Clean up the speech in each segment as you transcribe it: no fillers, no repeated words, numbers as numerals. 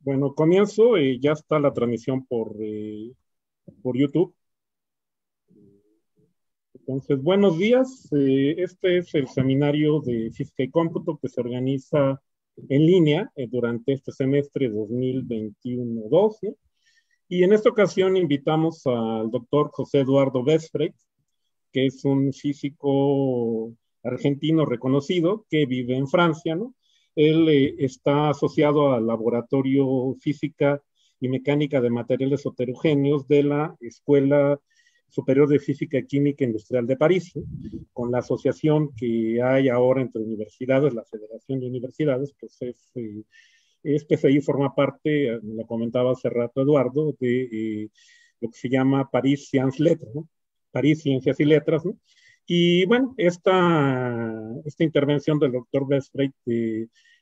Bueno, comienzo, ya está la transmisión por YouTube. Entonces, buenos días. Este es el seminario de Física y Cómputo que se organiza en línea durante este semestre 2021-2, ¿no? Y en esta ocasión invitamos al doctor José Eduardo Westphal, que es un físico argentino reconocido que vive en Francia, ¿no? Él está asociado al Laboratorio Física y Mecánica de Materiales Heterogéneos de la Escuela Superior de Física y Química Industrial de París, ¿no? Con la asociación que hay ahora entre universidades, la Federación de Universidades, pues este FI forma parte, lo comentaba hace rato Eduardo, de lo que se llama París Sciences Lettres, ¿no? París Ciencias y Letras, ¿no? Y bueno, esta intervención del doctor Westphal,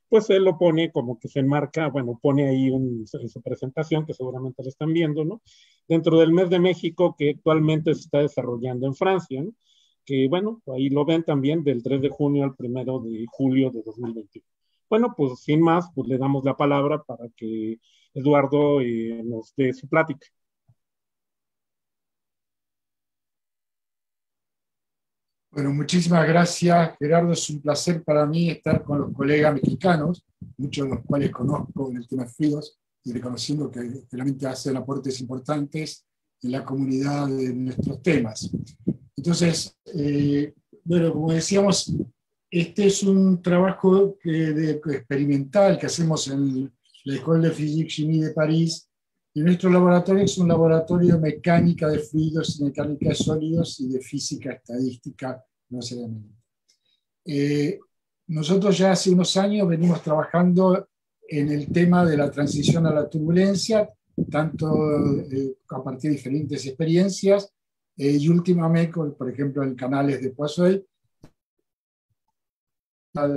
pues él lo pone como que se enmarca, bueno, pone ahí en su presentación, que seguramente lo están viendo, ¿no? Dentro del mes de México que actualmente se está desarrollando en Francia, ¿no? Que bueno, ahí lo ven también del 3 de junio al 1 de julio de 2021. Bueno, pues sin más, pues le damos la palabra para que Eduardo nos dé su plática. Bueno, muchísimas gracias, Gerardo. Es un placer para mí estar con los colegas mexicanos, muchos de los cuales conozco en el tema de FIOS, y reconociendo que realmente hacen aportes importantes en la comunidad de nuestros temas. Entonces, bueno, como decíamos, este es un trabajo experimental que hacemos en la École de Physique Chimie de París. Y nuestro laboratorio es un laboratorio de mecánica de fluidos, mecánica de sólidos y de física estadística, no necesariamente. Nosotros ya hace unos años venimos trabajando en el tema de la transición a la turbulencia, tanto a partir de diferentes experiencias, y últimamente, por ejemplo, en canales de Poiseuille, a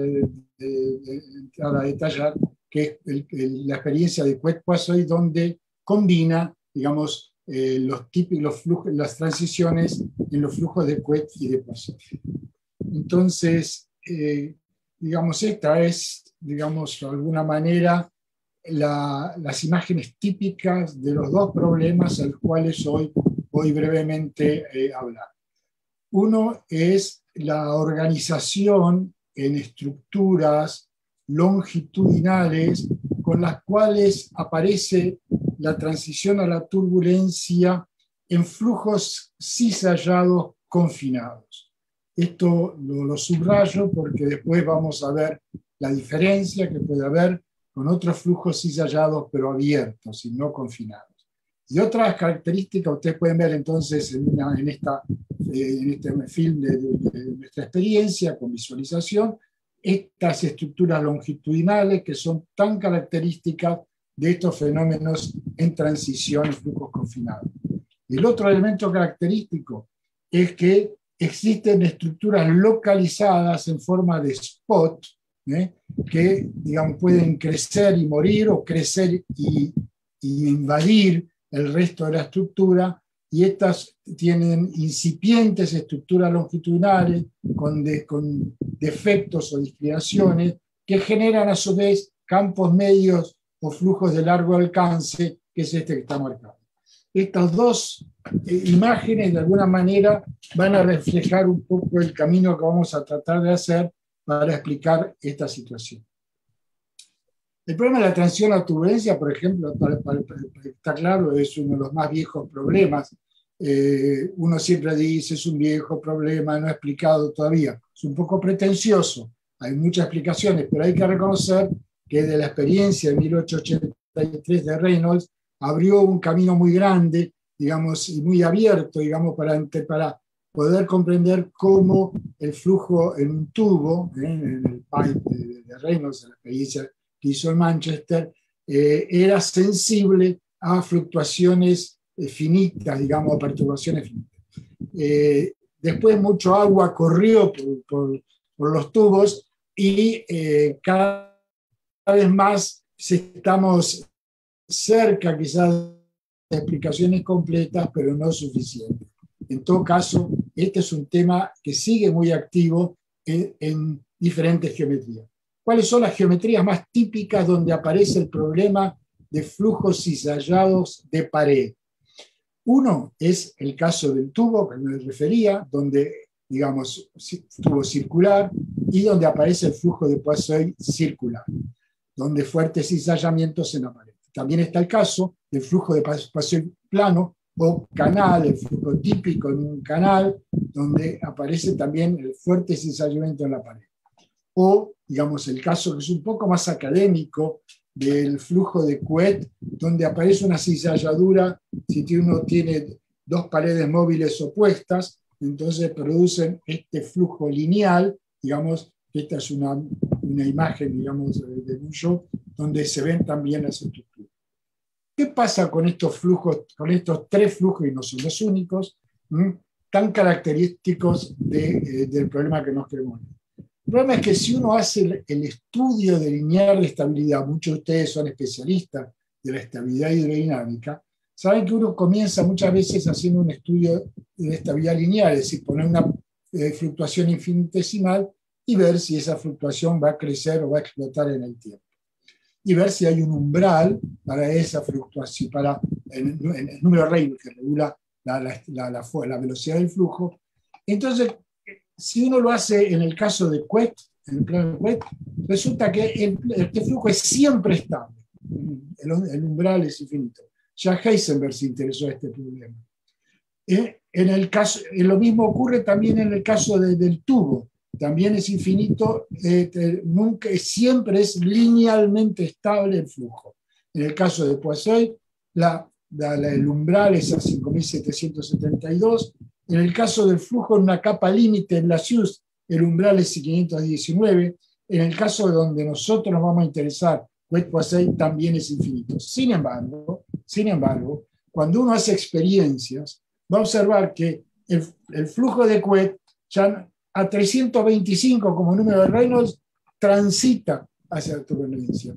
detallar que es la experiencia de Couette-Poiseuille, donde combina, digamos, los típicos flujos, las transiciones en los flujos de Couette y de Poiseuille. Entonces, digamos, esta es, digamos, de alguna manera, las imágenes típicas de los dos problemas a los cuales hoy voy brevemente a hablar. Uno es la organización en estructuras longitudinales con las cuales aparece la transición a la turbulencia en flujos cisallados confinados. Esto lo subrayo porque después vamos a ver la diferencia que puede haber con otros flujos cisallados pero abiertos y no confinados. Y otras características ustedes pueden ver entonces en este film de nuestra experiencia con visualización, estas estructuras longitudinales que son tan características de estos fenómenos en transición en flujos confinados. El otro elemento característico es que existen estructuras localizadas en forma de spot, que digamos, pueden crecer y morir o crecer y invadir el resto de la estructura, y estas tienen incipientes estructuras longitudinales con defectos o discriminaciones que generan a su vez campos medios o flujos de largo alcance, que es este que está marcado. Estas dos imágenes de alguna manera van a reflejar un poco el camino que vamos a tratar de hacer para explicar esta situación. El problema de la transición a la turbulencia, por ejemplo, está claro, es uno de los más viejos problemas. Uno siempre dice, es un viejo problema, no explicado todavía. Es un poco pretencioso, hay muchas explicaciones, pero hay que reconocer que de la experiencia de 1883 de Reynolds abrió un camino muy grande, digamos, y muy abierto, digamos, para poder comprender cómo el flujo en un tubo, en el pipe de Reynolds, en la experiencia que hizo en Manchester, era sensible a fluctuaciones finitas, digamos, a perturbaciones finitas. Después mucho agua corrió por los tubos y cada vez más estamos cerca quizás de explicaciones completas, pero no suficientes. En todo caso, este es un tema que sigue muy activo en diferentes geometrías. ¿Cuáles son las geometrías más típicas donde aparece el problema de flujos cisallados de pared. Uno es el caso del tubo que me refería, donde, digamos, tubo circular y donde aparece el flujo de Poiseuille circular, donde fuertes cizallamientos en la pared. También está el caso del flujo de Poiseuille plano o canal, el flujo típico en un canal, donde aparece también el fuerte cizallamiento en la pared. O, digamos, el caso que es un poco más académico del flujo de Couette, donde aparece una cizalladura, si uno tiene dos paredes móviles opuestas, entonces producen este flujo lineal, digamos, esta es una imagen, digamos, de Bougeot, donde se ven también las estructuras. ¿Qué pasa con estos flujos, con estos tres flujos, y no son los únicos, tan característicos del problema que nos queremos ver? El problema es que si uno hace el estudio de lineal de estabilidad, muchos de ustedes son especialistas de la estabilidad hidrodinámica, saben que uno comienza muchas veces haciendo un estudio de estabilidad lineal, es decir, poner una fluctuación infinitesimal y ver si esa fluctuación va a crecer o va a explotar en el tiempo. Y ver si hay un umbral para esa fluctuación, para el número Reynolds que regula la velocidad del flujo. Entonces, si uno lo hace en el caso de Couette, en el plano de Couette, resulta que este flujo es siempre estable. El umbral es infinito. Ya Heisenberg se interesó en este problema. Lo mismo ocurre también en el caso del tubo. También es infinito, siempre es linealmente estable el flujo. En el caso de Poiseuille, el umbral es a 5.772. En el caso del flujo en una capa límite en Lasius, el umbral es 519. En el caso donde nosotros nos vamos a interesar, Couette-Poiseuille también es infinito. Sin embargo, cuando uno hace experiencias, va a observar que el flujo de Couette ya a 325 como número de Reynolds transita hacia la turbulencia,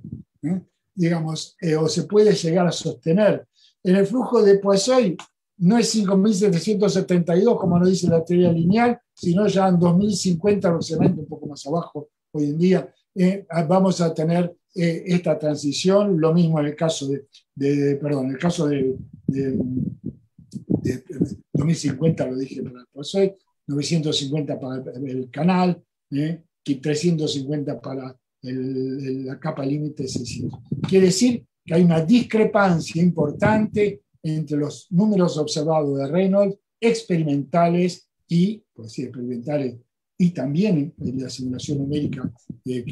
digamos, o se puede llegar a sostener. En el flujo de Poiseuille no es 5.772 como nos dice la teoría lineal, sino ya en 2050, aproximadamente un poco más abajo hoy en día, vamos a tener esta transición. Lo mismo en el caso en el caso de 2050, lo dije para Poiseuille, 950 para el canal, 350 para la capa límite 600. Quiere decir que hay una discrepancia importante entre los números observados de Reynolds, experimentales y, por decir, experimentales, y también en la simulación numérica que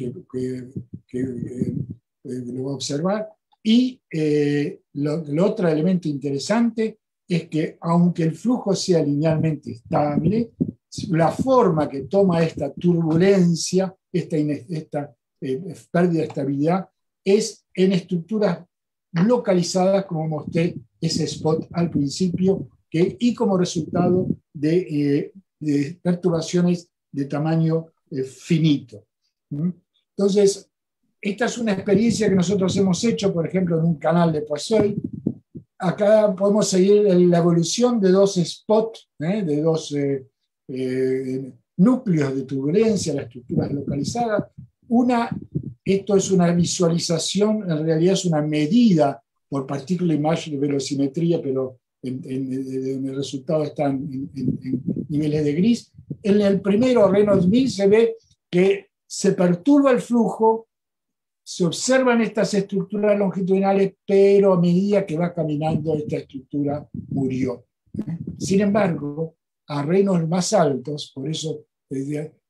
lo va a observar. Y el otro elemento interesante es que aunque el flujo sea linealmente estable, la forma que toma esta turbulencia, esta pérdida de estabilidad, es en estructuras localizadas, como mostré ese spot al principio, y como resultado de perturbaciones de tamaño finito. Entonces, esta es una experiencia que nosotros hemos hecho, por ejemplo, en un canal de Poiseuille. Acá podemos seguir la evolución de dos spots, de dos núcleos de turbulencia, las estructuras localizadas. Esto es una visualización, en realidad es una medida por particular image de velocimetría, pero el resultado está en niveles de gris. En el primero, Reynolds 1000, se ve que se perturba el flujo, se observan estas estructuras longitudinales, pero a medida que va caminando esta estructura murió. Sin embargo, a Reynolds más altos, por eso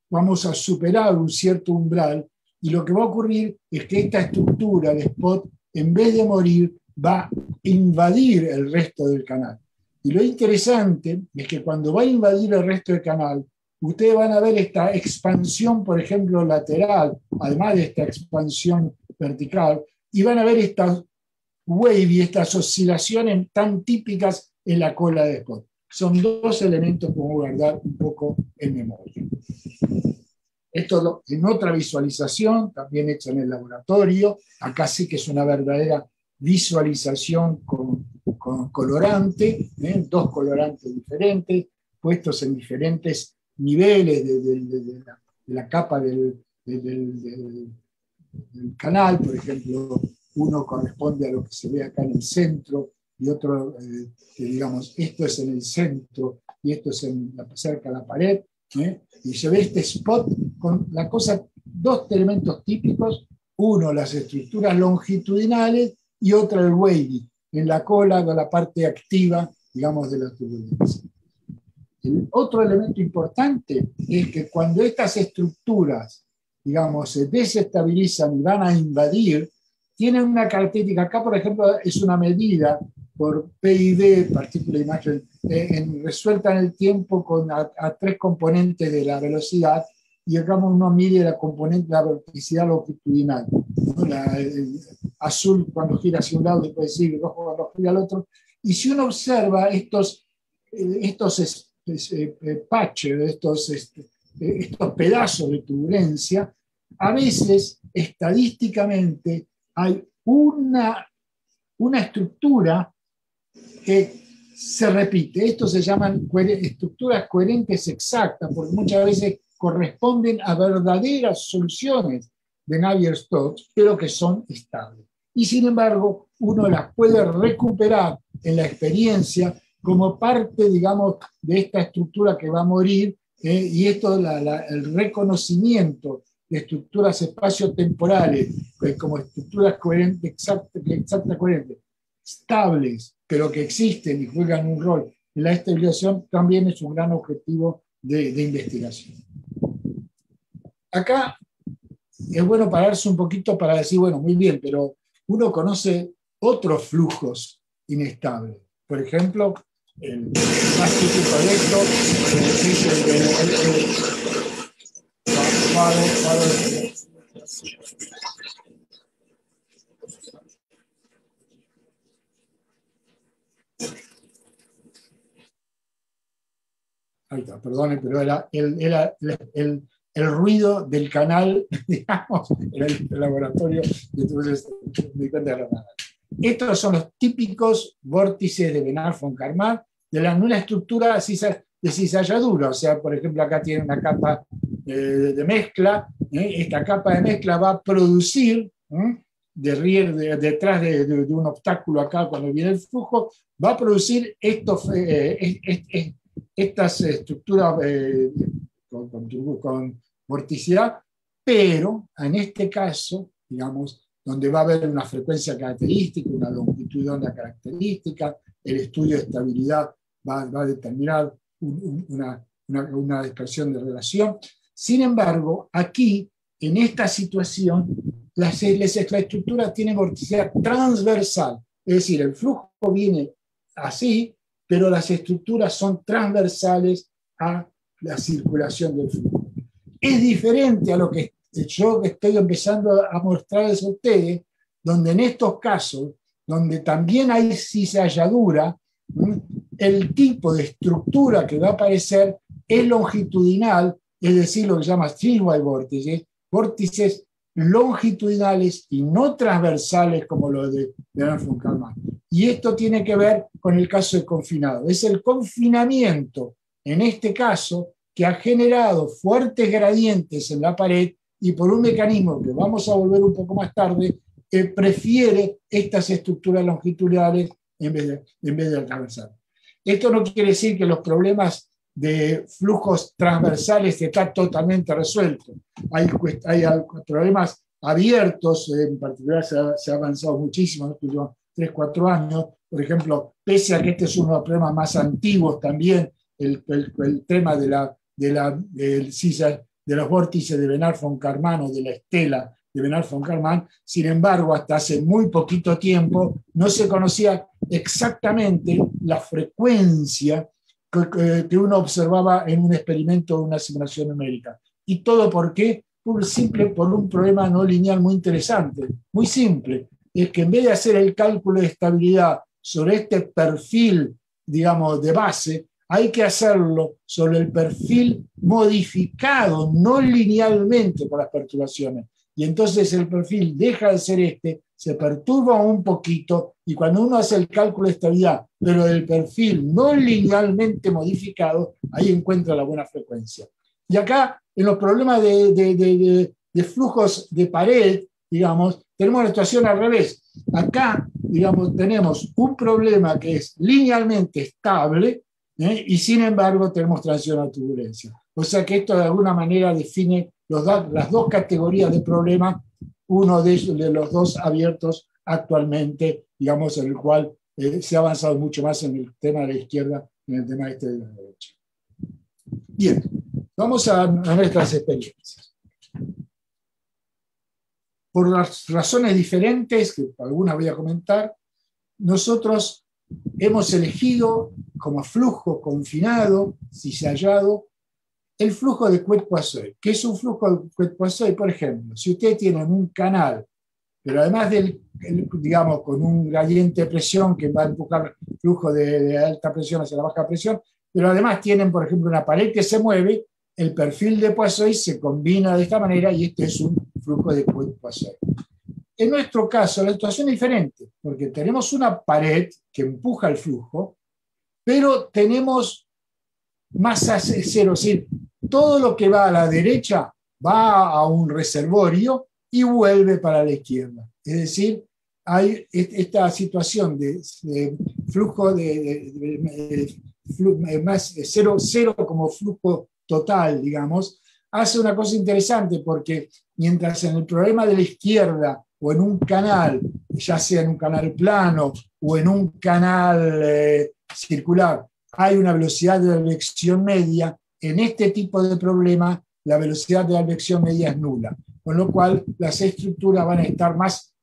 vamos a superar un cierto umbral, y lo que va a ocurrir es que esta estructura de spot, en vez de morir, va a invadir el resto del canal. Y lo interesante es que cuando va a invadir el resto del canal, ustedes van a ver esta expansión, por ejemplo, lateral, además de esta expansión vertical, y van a ver estas wave, estas oscilaciones tan típicas en la cola de spot. Son dos elementos que vamos a guardar un poco en memoria. Esto en otra visualización, también hecha en el laboratorio. Acá sí que es una verdadera visualización con colorante, dos colorantes diferentes, puestos en diferentes niveles de la capa del canal. Por ejemplo, uno corresponde a lo que se ve acá en el centro, y otro, que digamos, esto es en el centro, y esto es cerca de la pared, y se ve este spot con la cosa, dos elementos típicos, uno, las estructuras longitudinales, y otro, el wavy, en la cola, con la parte activa, digamos, de la turbulencia. El otro elemento importante es que cuando estas estructuras, digamos, se desestabilizan y van a invadir, tienen una característica. Acá, por ejemplo, es una medida por PID, partícula de imagen, resuelta en el tiempo con a 3 componentes de la velocidad, y acá uno mide la componente, la verticidad longitudinal, ¿no? El azul cuando gira hacia un lado, y puede decir rojo cuando gira al otro. Y si uno observa estos patches, estos pedazos de turbulencia, a veces estadísticamente hay una estructura que se repite. Esto se llaman estructuras coherentes exactas, porque muchas veces corresponden a verdaderas soluciones de Navier-Stokes, pero que son estables. Y sin embargo, uno las puede recuperar en la experiencia como parte, digamos, de esta estructura que va a morir, y esto, el reconocimiento de estructuras espaciotemporales como estructuras coherentes, exactas, coherentes, estables, pero que existen y juegan un rol en la estabilización, también es un gran objetivo de investigación. Acá es bueno pararse un poquito para decir, bueno, muy bien, pero uno conoce otros flujos inestables. Por ejemplo, el más típico de esto ahí está, perdone, pero era el ruido del canal, digamos, en el laboratorio, y entonces me di cuenta de la nada. Estos son los típicos vórtices de Benard-von Karman de una estructura de cizalladura. O sea, por ejemplo, acá tiene una capa de mezcla. Esta capa de mezcla va a producir, detrás de un obstáculo acá cuando viene el flujo, va a producir estas estructuras con vorticidad, pero en este caso, digamos, donde va a haber una frecuencia característica, una longitud de onda característica, el estudio de estabilidad va a determinar una expresión de relación. Sin embargo, aquí, en esta situación, la estructura tiene vorticidad transversal, es decir, el flujo viene así, pero las estructuras son transversales a la circulación del flujo. Es diferente a lo que yo estoy empezando a mostrarles a ustedes, donde en estos casos, donde también hay cizalladura, el tipo de estructura que va a aparecer es longitudinal, es decir, lo que se llama streamwise vórtices, vórtices longitudinales y no transversales como los de Benard-von Karman. Y esto tiene que ver con el caso de confinado. Es el confinamiento, en este caso, que ha generado fuertes gradientes en la pared, y por un mecanismo que vamos a volver un poco más tarde, prefiere estas estructuras longitudinales en vez de transversales. Esto no quiere decir que los problemas de flujos transversales están totalmente resueltos. Hay problemas abiertos, en particular se ha avanzado muchísimo en los últimos 3-4 años. Por ejemplo, pese a que este es uno de los problemas más antiguos también, el tema de los vórtices de Benard-von Karman o de la estela de Benard-von Karman. Sin embargo, hasta hace muy poquito tiempo no se conocía exactamente la frecuencia que uno observaba en un experimento de una simulación numérica. ¿Y todo por qué? Por un problema no lineal muy interesante, muy simple. Es que en vez de hacer el cálculo de estabilidad sobre este perfil, digamos, de base, hay que hacerlo sobre el perfil modificado, no linealmente por las perturbaciones. Y entonces el perfil deja de ser se perturba un poquito, y cuando uno hace el cálculo de estabilidad, pero del perfil no linealmente modificado, ahí encuentra la buena frecuencia. Y acá, en los problemas de flujos de pared, digamos, tenemos una situación al revés. Acá, digamos, tenemos un problema que es linealmente estable, y sin embargo tenemos transición a turbulencia. O sea que esto de alguna manera define las dos categorías de problemas, uno de los dos abiertos actualmente, digamos, en el cual se ha avanzado mucho más en el tema de la izquierda que en el tema de la derecha. Bien, vamos a nuestras experiencias. Por las razones diferentes, que algunas voy a comentar, nosotros hemos elegido como flujo confinado, cizallado, el flujo de Couette-Poiseuille. ¿Qué es un flujo de Couette-Poiseuille? Por ejemplo, si ustedes tienen un canal, pero además digamos, con un gradiente de presión que va a empujar el flujo de alta presión hacia la baja presión, pero además tienen, por ejemplo, una pared que se mueve, el perfil de Poiseuille se combina de esta manera y este es un flujo de Couette-Poiseuille. En nuestro caso, la situación es diferente, porque tenemos una pared que empuja el flujo, pero tenemos masa cero, es decir, todo lo que va a la derecha va a un reservorio y vuelve para la izquierda. Es decir, hay esta situación de flujo más cero como flujo total, digamos, hace una cosa interesante, porque mientras en el problema de la izquierda o en un canal, ya sea en un canal plano o en un canal circular, hay una velocidad de advección media, en este tipo de problema la velocidad de advección media es nula, con lo cual las estructuras van a estar más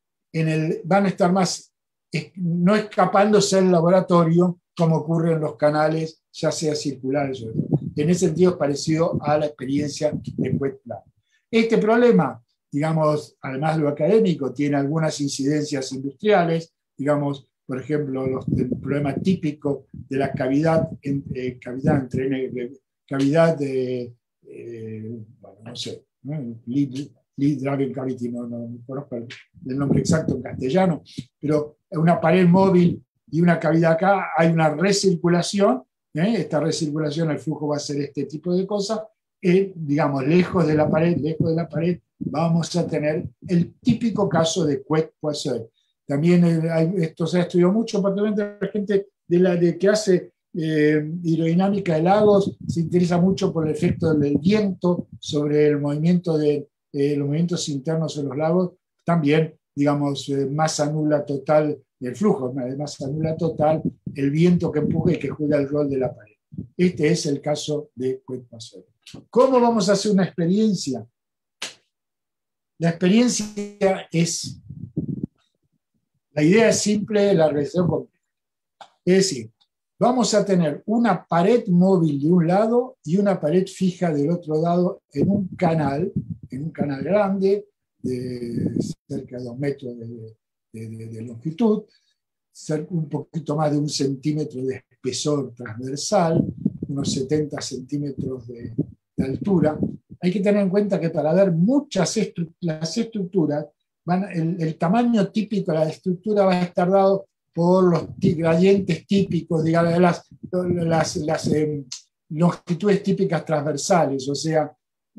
no escapándose del laboratorio como ocurre en los canales, ya sea circulares o no. En ese sentido es parecido a la experiencia de Couette-Planck. Este problema, digamos, además de lo académico, tiene algunas incidencias industriales, digamos, por ejemplo, el problema típico de la cavidad bueno, no sé, ¿no? Lead Driven Cavity, no conozco el nombre exacto en castellano, pero una pared móvil y una cavidad acá, hay una recirculación, esta recirculación, el flujo va a ser este tipo de cosas, digamos, lejos de la pared, vamos a tener el típico caso de Couette-Poiseuille. También esto se ha estudiado mucho, particularmente la gente que hace hidrodinámica de lagos, se interesa mucho por el efecto del viento sobre el movimiento los movimientos internos en los lagos, también, digamos, masa nula total del flujo, masa nula total, el viento que empuja y que juega el rol de la pared. Este es el caso de Couette-Poiseuille. ¿Cómo vamos a hacer una experiencia? La experiencia es, la idea es simple, la realización compleja. Es decir, vamos a tener una pared móvil de un lado y una pared fija del otro lado en un canal grande, de cerca de 2 metros de longitud, un poquito más de 1 centímetro de espesor transversal, unos 70 centímetros de altura. Hay que tener en cuenta que para ver las estructuras, el tamaño típico de la estructura va a estar dado por los gradientes típicos, digamos, las longitudes típicas transversales, o sea,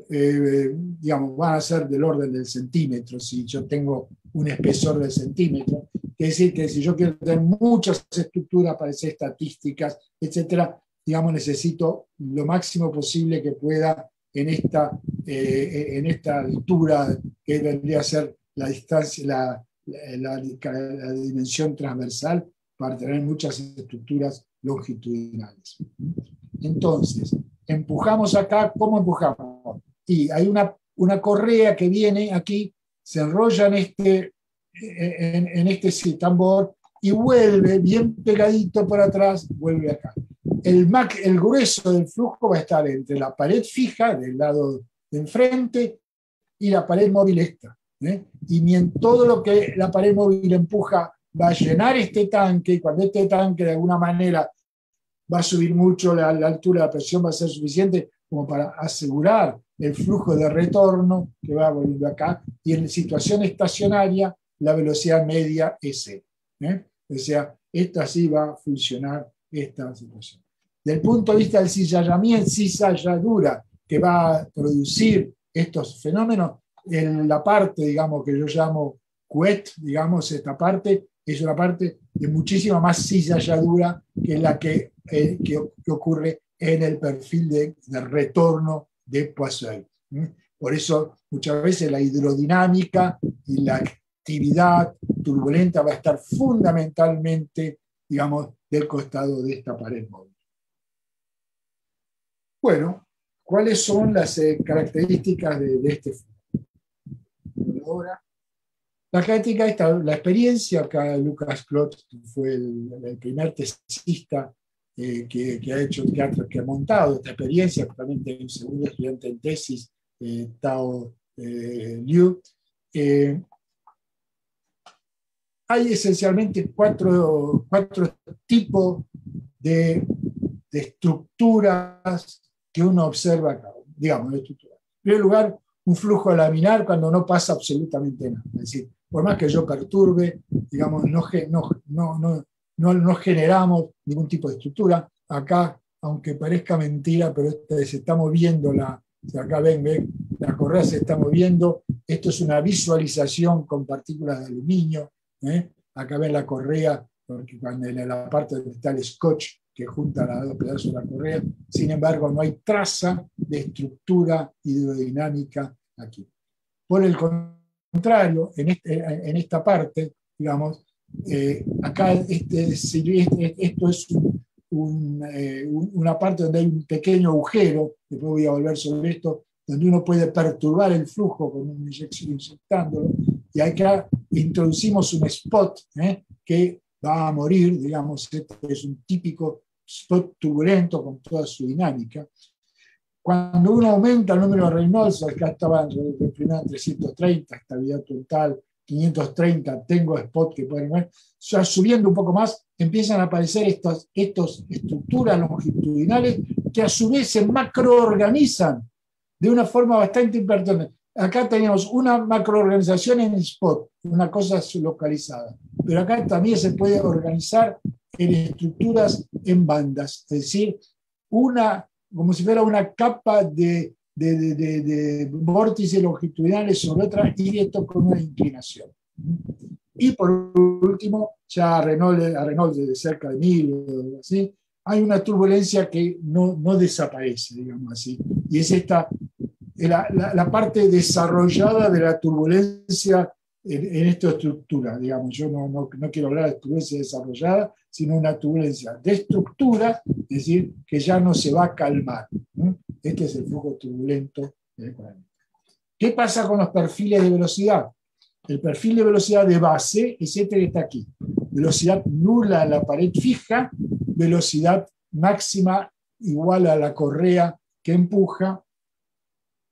digamos, van a ser del orden del centímetro, si yo tengo un espesor del centímetro. Quiere decir que si yo quiero tener muchas estructuras para hacer estadísticas, etcétera, digamos, necesito lo máximo posible que pueda en esta altura que vendría a ser la distancia, la dimensión transversal, para tener muchas estructuras longitudinales. Entonces, empujamos acá. ¿Cómo empujamos? Y hay una correa que viene aquí, se enrolla en este tambor y vuelve bien pegadito para atrás, vuelve acá. El grueso del flujo va a estar entre la pared fija del lado de enfrente y la pared móvil esta. Y todo lo que la pared móvil empuja va a llenar este tanque, y cuando este tanque de alguna manera va a subir mucho la altura, la presión va a ser suficiente como para asegurar el flujo de retorno que va volviendo acá, y en situación estacionaria la velocidad media es cero. O sea, esta sí va a funcionar esta situación. Del punto de vista del cizallamiento, cizalladura que va a producir estos fenómenos, en la parte, digamos, que yo llamo Couette, digamos, esta parte, es una parte de muchísima más cizalladura que la que ocurre en el perfil de retorno de Poiseuille. Por eso muchas veces la hidrodinámica y la actividad turbulenta va a estar fundamentalmente, digamos, del costado de esta pared móvil. Bueno, ¿cuáles son las características de este flujo? Ahora, la experiencia, acá Lucas Clot fue el primer tesista que ha montado esta experiencia, también tiene un segundo estudiante en tesis, Tao Liu. Hay esencialmente cuatro tipos de estructuras que uno observa acá, digamos, de estructura. En primer lugar, un flujo laminar cuando no pasa absolutamente nada. Es decir, por más que yo perturbe, digamos, no generamos ningún tipo de estructura. Acá, aunque parezca mentira, pero se está moviendo acá ven, la correa se está moviendo. Esto es una visualización con partículas de aluminio. Acá ven la correa, porque cuando en la parte donde está el scotch que junta los dos pedazos de la correa, sin embargo no hay traza de estructura hidrodinámica aquí. Por el contrario, en esta parte, digamos, acá esto es una parte donde hay un pequeño agujero, después voy a volver sobre esto, donde uno puede perturbar el flujo con una inyección inyectándolo, y acá introducimos un spot que va a morir, digamos, este es un típico spot turbulento con toda su dinámica. Cuando uno aumenta el número de Reynolds, acá estaba en 330, estabilidad total, 530, tengo spot que pueden ver, ya subiendo un poco más, empiezan a aparecer estas estructuras longitudinales que a su vez se macroorganizan de una forma bastante importante. Acá tenemos una macroorganización en el spot, una cosa localizada, pero acá también se puede organizar en estructuras en bandas, es decir, como si fuera una capa de vórtices longitudinales sobre otra y esto con una inclinación. Y por último, ya a Reynolds de cerca de 1000, ¿sí? Hay una turbulencia que no desaparece, digamos así, y es la parte desarrollada de la turbulencia en esta estructura, digamos. Yo no quiero hablar de turbulencia desarrollada, sino una turbulencia de estructura, es decir, que ya no se va a calmar. Este es el flujo turbulento. ¿Qué pasa con los perfiles de velocidad? El perfil de velocidad de base es este que está aquí. Velocidad nula a la pared fija, velocidad máxima igual a la correa que empuja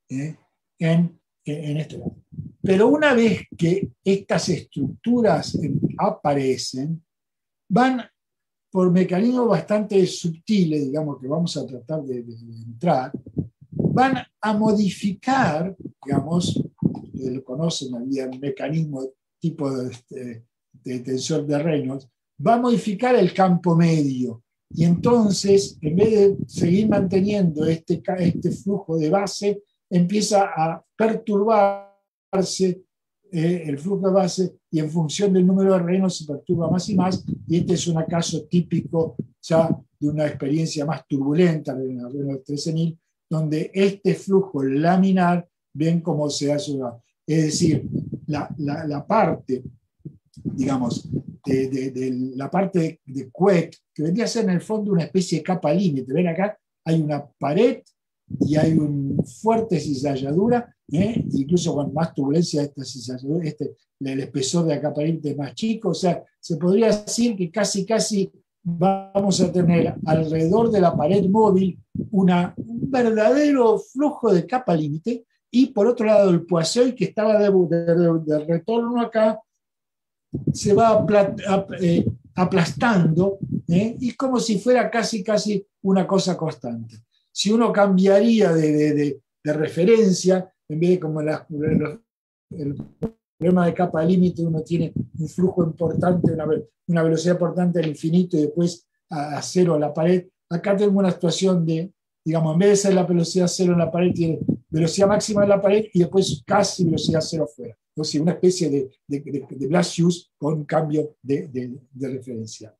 en este lado. Pero una vez que estas estructuras aparecen, van por mecanismos bastante sutiles, digamos, que vamos a tratar de entrar, van a modificar, digamos, lo conocen, había un mecanismo tipo de tensor de Reynolds, va a modificar el campo medio. Y entonces, en vez de seguir manteniendo este flujo de base, empieza a perturbarse el flujo de base y en función del número de Reynolds se perturba más y más, y este es un caso típico ya de una experiencia más turbulenta de la Reynolds 13000, donde este flujo laminar, ven cómo se hace, es decir, la parte, digamos, de la parte de Couette, que vendría a ser en el fondo una especie de capa límite. Ven acá, hay una pared y hay una fuerte cizalladura, incluso con más turbulencia esta cizalladura, el espesor de la capa límite es más chico, o sea, se podría decir que casi vamos a tener alrededor de la pared móvil un verdadero flujo de capa límite, y por otro lado el Poiseuille, que estaba de retorno acá, se va aplastando, y como si fuera casi una cosa constante. Si uno cambiaría de referencia, en vez de como el problema de capa límite, uno tiene un flujo importante, una velocidad importante al infinito y después a cero a la pared, acá tengo una situación de, digamos, en vez de ser la velocidad cero en la pared, tiene velocidad máxima en la pared y después casi velocidad cero afuera. ¿no? Sí, una especie de Blasius con un cambio de referencial.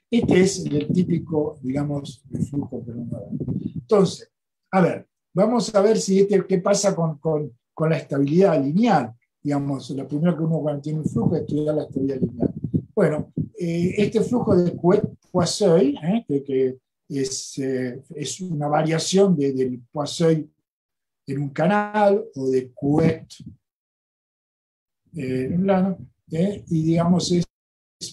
Este es el típico, digamos, de flujo prolongado. Entonces, a ver, vamos a ver si qué pasa con la estabilidad lineal. Digamos, lo primero que uno cuando tiene un flujo es estudiar la estabilidad lineal. Bueno, este flujo de Couette-Poiseuille, que es una variación del Poiseuille en un canal o de Couette en un plano, y digamos,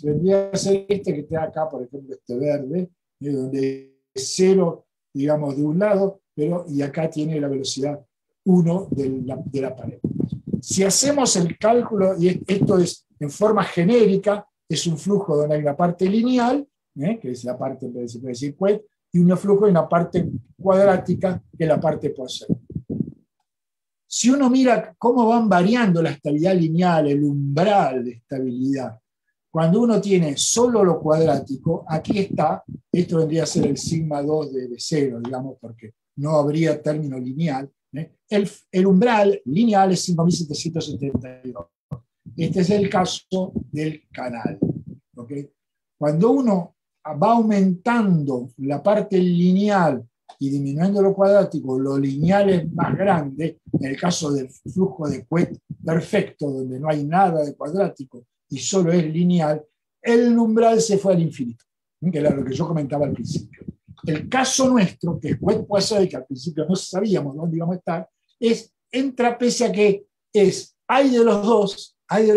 vendría a ser este que está acá, por ejemplo, este verde, donde es 0, digamos, de un lado, y acá tiene la velocidad 1 de la pared. Si hacemos el cálculo, y esto es en forma genérica, es un flujo donde hay una parte lineal, que es la parte, se puede decir, Couette, y un flujo en una parte cuadrática, que es la parte Poiseuille. Si uno mira cómo van variando la estabilidad lineal, el umbral de estabilidad, cuando uno tiene solo lo cuadrático, aquí está, esto vendría a ser el sigma 2 de 0, digamos, porque no habría término lineal. El umbral lineal es 5772. Este es el caso del canal. ¿Okay? Cuando uno va aumentando la parte lineal y disminuyendo lo cuadrático, lo lineal es más grande, en el caso del flujo de Couette perfecto, donde no hay nada de cuadrático y solo es lineal, el umbral se fue al infinito, que era lo que yo comentaba al principio. El caso nuestro, que es Couette-Poiseuille, que al principio no sabíamos dónde íbamos a estar, entra pese a que hay de los dos, hay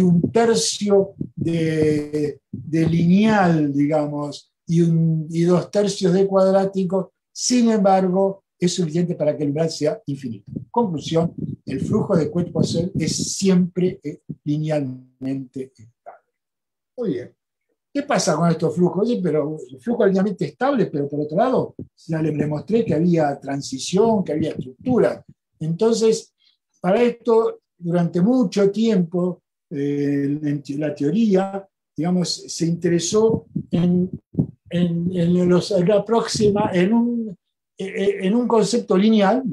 un tercio de lineal, digamos, y 2 tercios de cuadrático, sin embargo, es suficiente para que el umbral sea infinito. Conclusión, el flujo de Couette-Poiseuille es siempre linealmente estable. Muy bien. ¿Qué pasa con estos flujos? Oye, pero el flujo linealmente estable, pero por otro lado, ya le mostré que había transición, que había estructura. Entonces, para esto, durante mucho tiempo, la teoría, digamos, se interesó en un concepto lineal,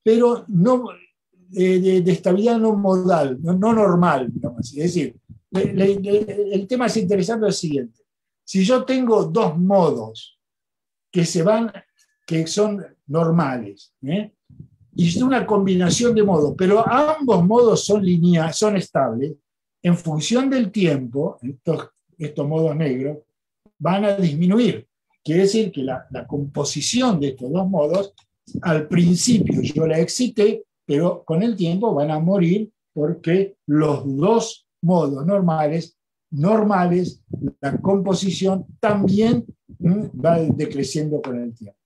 pero no de estabilidad no modal, no normal, digamos así. Es decir, el tema es interesante, es el siguiente. Si yo tengo dos modos que son normales, y es una combinación de modos, pero ambos modos son lineales, son estables, en función del tiempo, estos modos negros van a disminuir. Quiere decir que la composición de estos dos modos, al principio yo la excité, pero con el tiempo van a morir porque los dos modos normales, la composición también va decreciendo con el tiempo.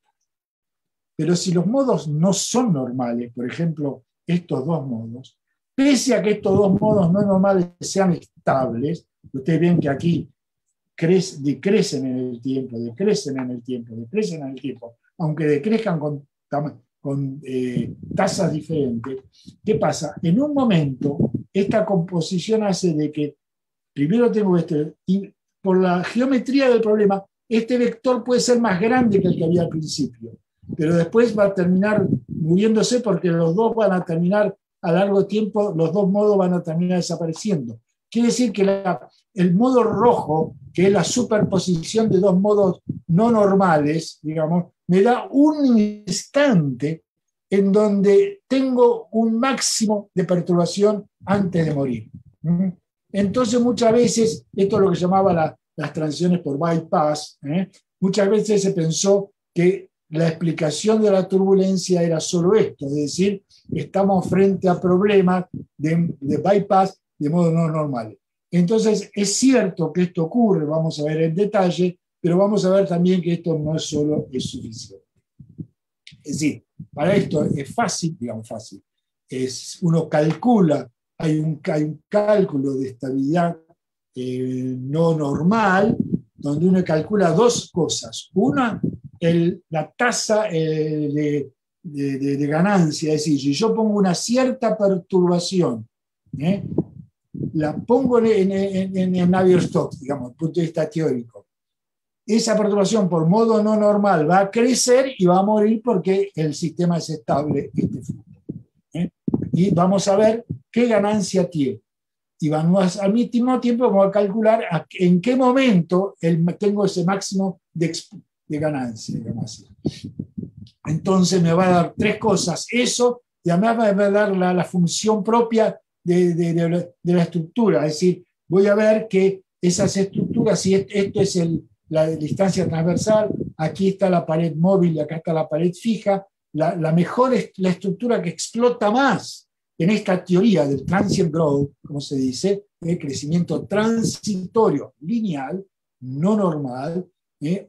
Pero si los modos no son normales, por ejemplo, estos dos modos, pese a que estos dos modos no normales sean estables, ustedes ven que aquí decrecen en el tiempo, aunque decrezcan con tasas diferentes. ¿Qué pasa? En un momento, esta composición hace de que primero tengo y por la geometría del problema, este vector puede ser más grande que el que había al principio, pero después va a terminar muriéndose porque los dos van a terminar a largo tiempo, los dos modos van a terminar desapareciendo. Quiere decir que el modo rojo, que es la superposición de dos modos no normales, digamos, me da un instante en donde tengo un máximo de perturbación antes de morir. Entonces muchas veces, esto es lo que se llamaba las transiciones por bypass, muchas veces se pensó que la explicación de la turbulencia era solo esto, es decir, estamos frente a problemas de bypass de modo no normal. Entonces, es cierto que esto ocurre, vamos a ver en detalle, pero vamos a ver también que esto no solo es suficiente. Es decir, para esto es fácil, uno calcula, hay un cálculo de estabilidad no normal, donde uno calcula dos cosas. Una, la tasa de ganancia, es decir, si yo pongo una cierta perturbación, la pongo en Navier-Stokes, digamos, desde el punto de vista teórico. Esa perturbación por modo no normal va a crecer y va a morir porque el sistema es estable, este flujo. Y vamos a ver qué ganancia tiene. Y vamos al mismo tiempo vamos a calcular en qué momento tengo ese máximo de ganancia. Entonces me va a dar tres cosas. Eso, y además me va a dar la función propia de la estructura. Es decir, voy a ver que esas estructuras, si esto es la distancia transversal, aquí está la pared móvil y acá está la pared fija, la mejor es la estructura que explota más en esta teoría del transient growth, como se dice, el crecimiento transitorio lineal, no normal,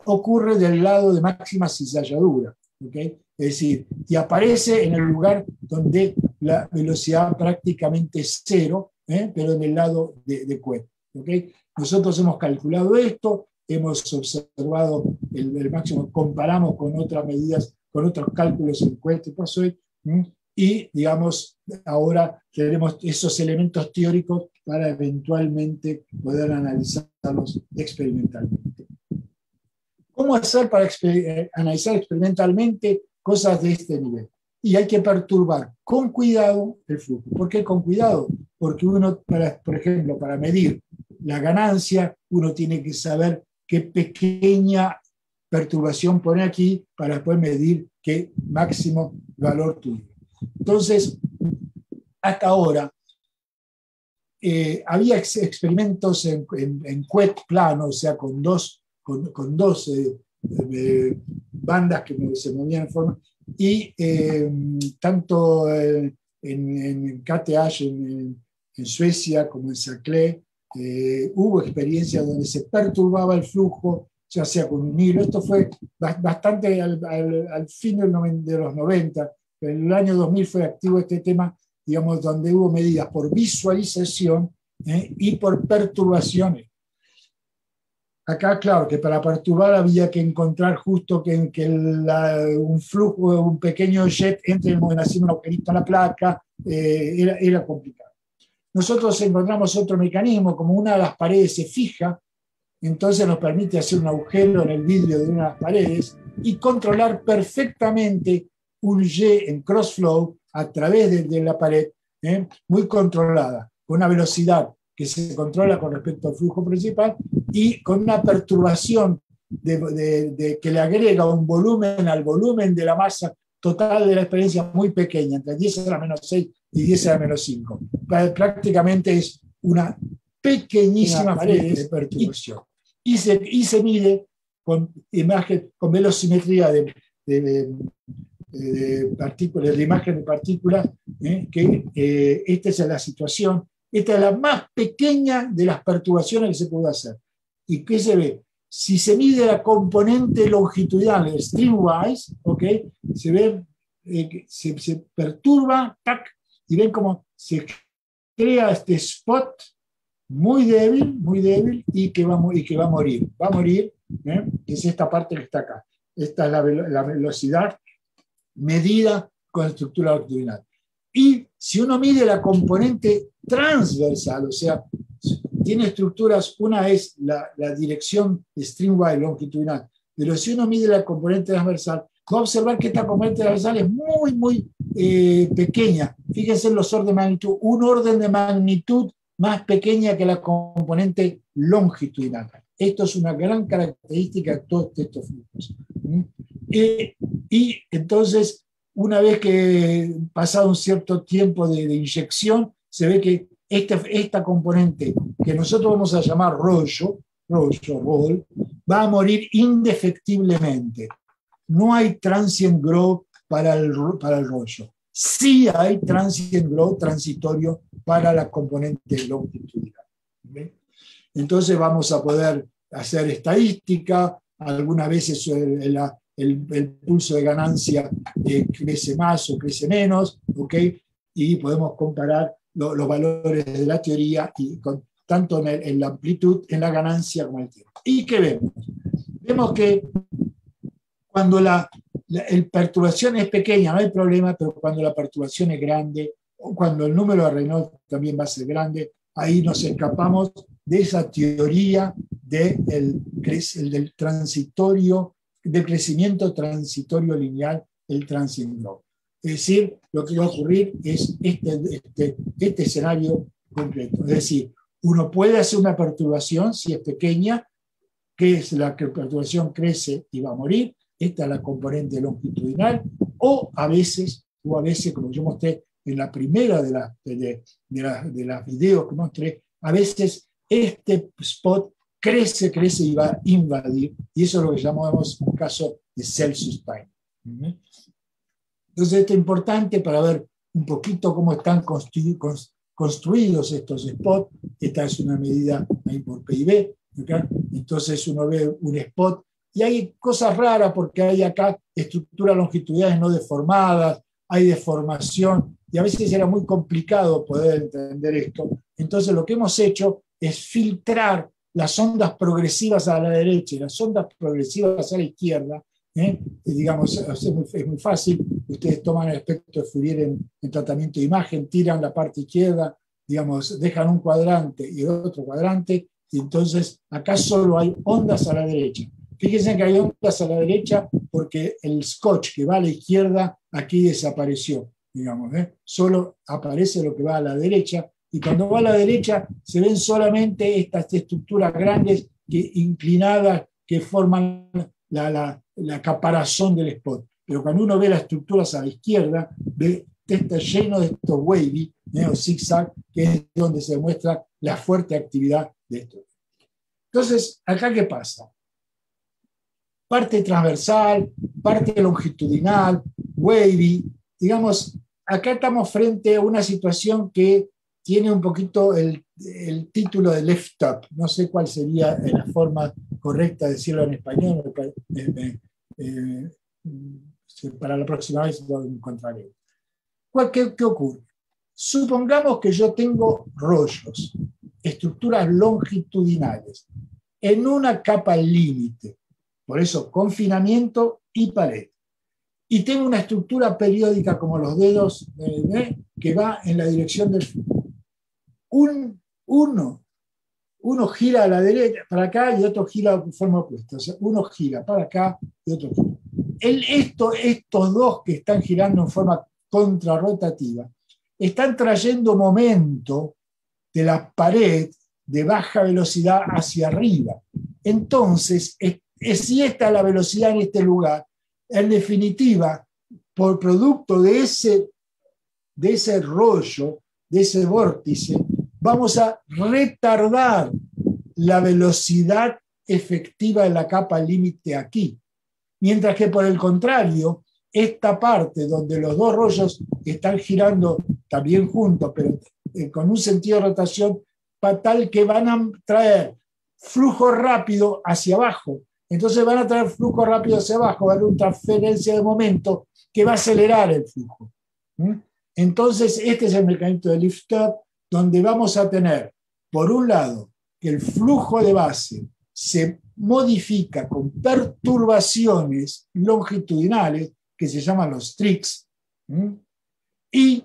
ocurre del lado de máxima cizalladura. ¿Okay? Es decir, y aparece en el lugar donde la velocidad prácticamente es cero, pero en el lado de Couette. ¿Okay? Nosotros hemos calculado esto, hemos observado el máximo, comparamos con otras medidas, con otros cálculos en Couette y Poiseuille, y digamos, ahora tenemos esos elementos teóricos para eventualmente poder analizarlos experimentalmente. ¿Cómo hacer para analizar experimentalmente cosas de este nivel? Y hay que perturbar con cuidado el flujo. ¿Por qué con cuidado? Porque uno, por ejemplo, para medir la ganancia, uno tiene que saber qué pequeña perturbación pone aquí para después medir qué máximo valor tuvo. Entonces, hasta ahora, había experimentos en Couette plano, o sea, con dos bandas que se movían en forma, y tanto en KTH en Suecia como en Saclay hubo experiencias donde se perturbaba el flujo, ya sea con un hilo. Esto fue bastante al fin de los 90. En el año 2000 fue activo este tema, digamos, donde hubo medidas por visualización y por perturbaciones. Acá, claro, que para perturbar había que encontrar justo que un flujo, un pequeño jet entre el haciendo un agujerito en la placa, era complicado. Nosotros encontramos otro mecanismo, como una de las paredes se fija, entonces nos permite hacer un agujero en el vidrio de una de las paredes y controlar perfectamente un jet en crossflow a través de la pared, muy controlada, con una velocidad que se controla con respecto al flujo principal y con una perturbación que le agrega un volumen al volumen de la masa total de la experiencia muy pequeña, entre 10 a la menos 6 y 10 a la menos 5. Prácticamente es una pequeñísima pared de perturbación. Y se mide con velocimetría de partículas, de imagen de partículas, que esta es la situación. Esta es la más pequeña de las perturbaciones que se puede hacer. ¿Y qué se ve? Si se mide la componente longitudinal, el streamwise, ¿okay? Se ve que se perturba, tac, y ven cómo se crea este spot muy débil y que va a morir. Va a morir, que es esta parte que está acá. Esta es la velocidad medida con estructura longitudinal. Y si uno mide la componente transversal, o sea, tiene estructuras, una es la dirección streamwise longitudinal, pero si uno mide la componente transversal, va a observar que esta componente transversal es muy pequeña. Fíjense en los órdenes de magnitud, un orden de magnitud más pequeña que la componente longitudinal. Esto es una gran característica de todos estos flujos. Y entonces, una vez que pasado un cierto tiempo de inyección, se ve que esta componente, que nosotros vamos a llamar rollo, va a morir indefectiblemente. No hay transient growth para el rollo. Sí hay transient growth transitorio para la componente longitudinal. ¿Okay? Entonces vamos a poder hacer estadística, algunas veces el pulso de ganancia crece más o crece menos, ¿okay? Y podemos comparar los valores de la teoría y tanto en la amplitud, en la ganancia como en el tiempo. ¿Y qué vemos? Vemos que cuando la perturbación es pequeña no hay problema, pero cuando la perturbación es grande, o cuando el número de Reynolds también va a ser grande, ahí nos escapamos de esa teoría del transitorio, del crecimiento transitorio lineal, el transient growth. Es decir, lo que va a ocurrir es este escenario concreto. Es decir, uno puede hacer una perturbación si es pequeña, que es la que perturbación crece y va a morir. Esta es la componente longitudinal, o a veces, como yo mostré en la primera de las videos que mostré, a veces este spot crece y va a invadir, y eso es lo que llamamos un caso de self-sustain. Entonces esto es importante para ver un poquito cómo están construidos estos spots. Esta es una medida ahí por PIB, ¿okay? Entonces uno ve un spot y hay cosas raras porque hay acá estructuras longitudinales no deformadas, hay deformación, y a veces era muy complicado poder entender esto. Entonces lo que hemos hecho es filtrar las ondas progresivas a la derecha y las ondas progresivas a la izquierda. Digamos, es muy fácil. Ustedes toman el espectro de Fourier en tratamiento de imagen, tiran la parte izquierda, digamos, dejan un cuadrante y otro cuadrante, y entonces acá solo hay ondas a la derecha. Fíjense que hay ondas a la derecha porque el scotch que va a la izquierda aquí desapareció, digamos, solo aparece lo que va a la derecha, y cuando va a la derecha se ven solamente estas estructuras grandes inclinadas que forman la caparazón del spot. Pero cuando uno ve las estructuras a la izquierda, ve está lleno de estos wavy, o zigzag, que es donde se demuestra la fuerte actividad de esto. Entonces, ¿acá qué pasa? Parte transversal, parte longitudinal, wavy. Digamos, acá estamos frente a una situación que tiene un poquito el título de left up. No sé cuál sería la forma correcta de decirlo en español. Para la próxima vez lo encontraré. ¿Qué ocurre? Supongamos que yo tengo rollos, estructuras longitudinales, en una capa límite. Por eso, confinamiento y pared. Y tengo una estructura periódica como los dedos que va en la dirección del flujo. Uno gira a la derecha, para acá, y otro gira de forma opuesta. O sea, uno gira para acá y otro gira. Estos dos que están girando en forma contrarrotativa están trayendo momento de la pared de baja velocidad hacia arriba. Entonces, si esta es la velocidad en este lugar, en definitiva, por producto de ese rollo, de ese vórtice, vamos a retardar la velocidad efectiva de la capa límite aquí. Mientras que por el contrario, esta parte donde los dos rollos están girando también juntos, pero con un sentido de rotación tal que van a traer flujo rápido hacia abajo. Entonces van a traer flujo rápido hacia abajo, va a haber una transferencia de momento que va a acelerar el flujo. Entonces este es el mecanismo de lift-up, donde vamos a tener, por un lado, que el flujo de base se modifica con perturbaciones longitudinales, que se llaman los tricks. ¿Y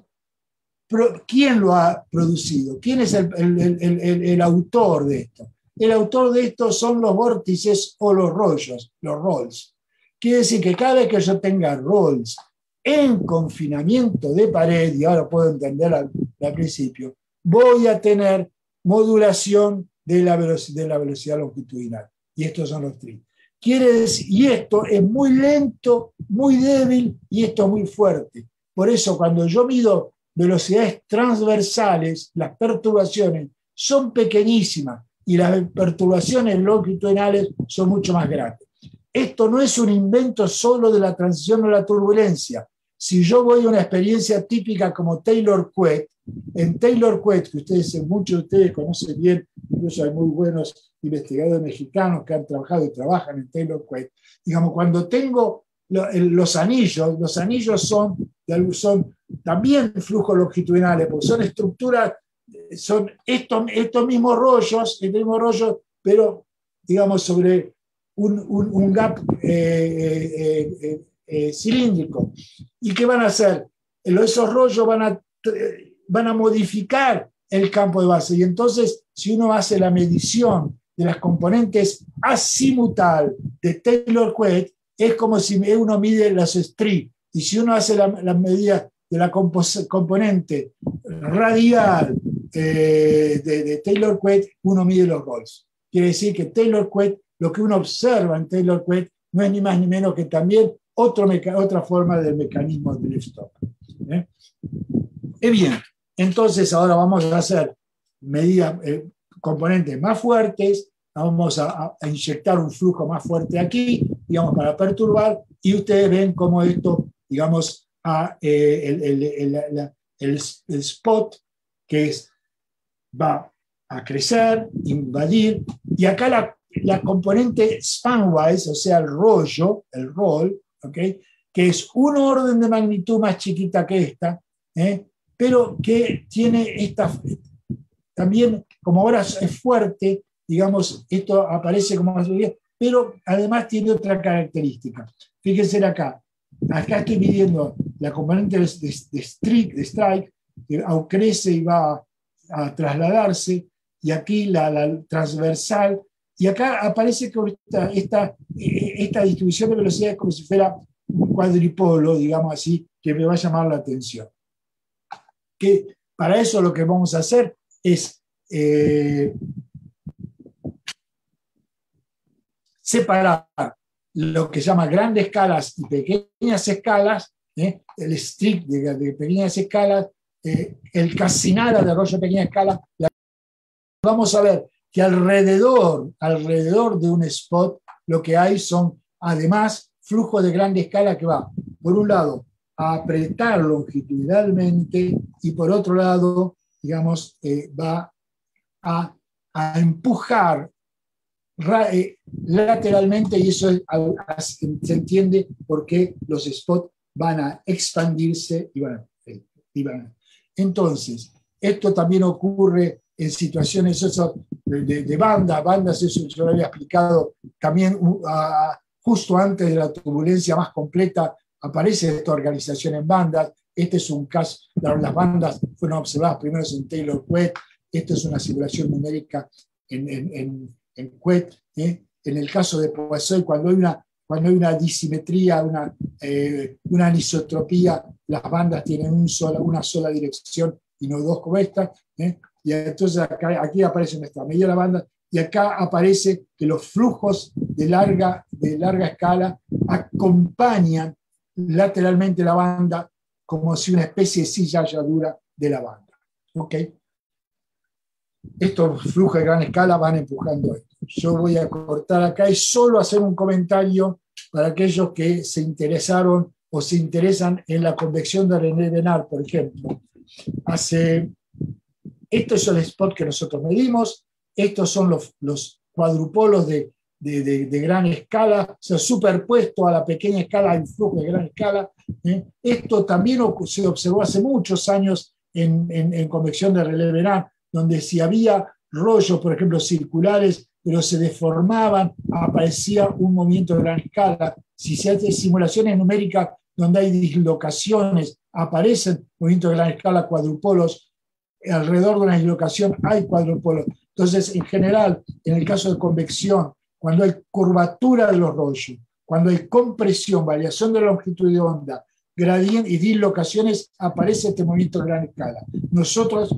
quién lo ha producido? ¿Quién es el autor de esto? El autor de esto son los vórtices o los rollos, los rolls. Quiere decir que cada vez que yo tenga rolls en confinamiento de pared, y ahora puedo entender al principio, voy a tener modulación de la velocidad longitudinal. Y estos son los tricks. Quiere decir, y esto es muy lento, muy débil, y esto es muy fuerte. Por eso, cuando yo mido velocidades transversales, las perturbaciones son pequeñísimas y las perturbaciones longitudinales son mucho más grandes. Esto no es un invento solo de la transición o la turbulencia. Si yo voy a una experiencia típica como Taylor-Cuet, en Taylor-Cuet, que muchos de ustedes conocen bien, incluso hay muy buenos investigadores mexicanos que han trabajado y trabajan en Taylor-Cuet, digamos, cuando tengo los anillos son también flujos longitudinales, porque son estructuras, son estos mismos rollos, pero digamos sobre un gap cilíndrico. ¿Y qué van a hacer? Esos rollos van a modificar el campo de base, y entonces si uno hace la medición de las componentes azimutal de Taylor-Cuet, es como si uno mide las street, Y si uno hace la medida de la componente radial de Taylor-Cuet, uno mide los rolls. Quiere decir que Taylor-Cuet, lo que uno observa en Taylor-Cuet, no es ni más ni menos que también otra forma del mecanismo del stop. Bien, entonces ahora vamos a hacer medidas, componentes más fuertes, vamos a inyectar un flujo más fuerte aquí, digamos, para perturbar, y ustedes ven cómo esto, digamos, el spot, que va a crecer, invadir, y acá la componente spanwise, o sea, el roll, ¿okay? Que es un orden de magnitud más chiquita que esta, pero que tiene también, como ahora es fuerte, digamos, esto aparece como más bien, pero además tiene otra característica. Fíjense acá estoy midiendo la componente de strike, que crece y va a trasladarse, y aquí la transversal, y acá aparece que esta distribución de velocidad es como si fuera un cuadripolo, digamos así, que me va a llamar la atención. Que para eso lo que vamos a hacer es separar lo que se llama grandes escalas y pequeñas escalas, el strict de pequeñas escalas, el casinada de rollo de pequeña escala. Vamos a ver que alrededor de un spot lo que hay son además flujos de grande escala que va, por un lado, a apretar longitudinalmente y por otro lado, digamos, va a empujar lateralmente, y eso se entiende por qué los spots van a expandirse y van a. Entonces, esto también ocurre en situaciones de bandas, eso yo lo había explicado también justo antes de la turbulencia más completa, aparece esta organización en bandas. Este es un caso, las bandas fueron observadas primero en Taylor-Cuet, esto es una simulación numérica en Cuet. En el caso de Poisson, cuando hay una disimetría, una anisotropía, las bandas tienen una sola dirección y no dos como esta. Y entonces aquí aparece nuestra medida de la banda, y acá aparece que los flujos de larga escala acompañan lateralmente la banda como si una especie de silla halladura de la banda. ¿Okay? Estos flujos de gran escala van empujando esto. Yo voy a cortar acá y solo hacer un comentario para aquellos que se interesaron o se interesan en la convección de René Benard, por ejemplo. Estos son los spots que nosotros medimos, estos son los cuadrupolos de gran escala, o sea, superpuesto a la pequeña escala hay un flujo de gran escala. Esto también se observó hace muchos años en convección de René Benard, donde si había rollos, por ejemplo, circulares, pero se deformaban, aparecía un movimiento de gran escala. Si se hace simulaciones numéricas donde hay dislocaciones, aparecen movimientos de gran escala, cuadrupolos. Alrededor de una dislocación hay cuadrupolos. Entonces, en general, en el caso de convección, cuando hay curvatura de los rollos, cuando hay compresión, variación de la longitud de onda, gradiente y dislocaciones, aparece este movimiento de gran escala. Nosotros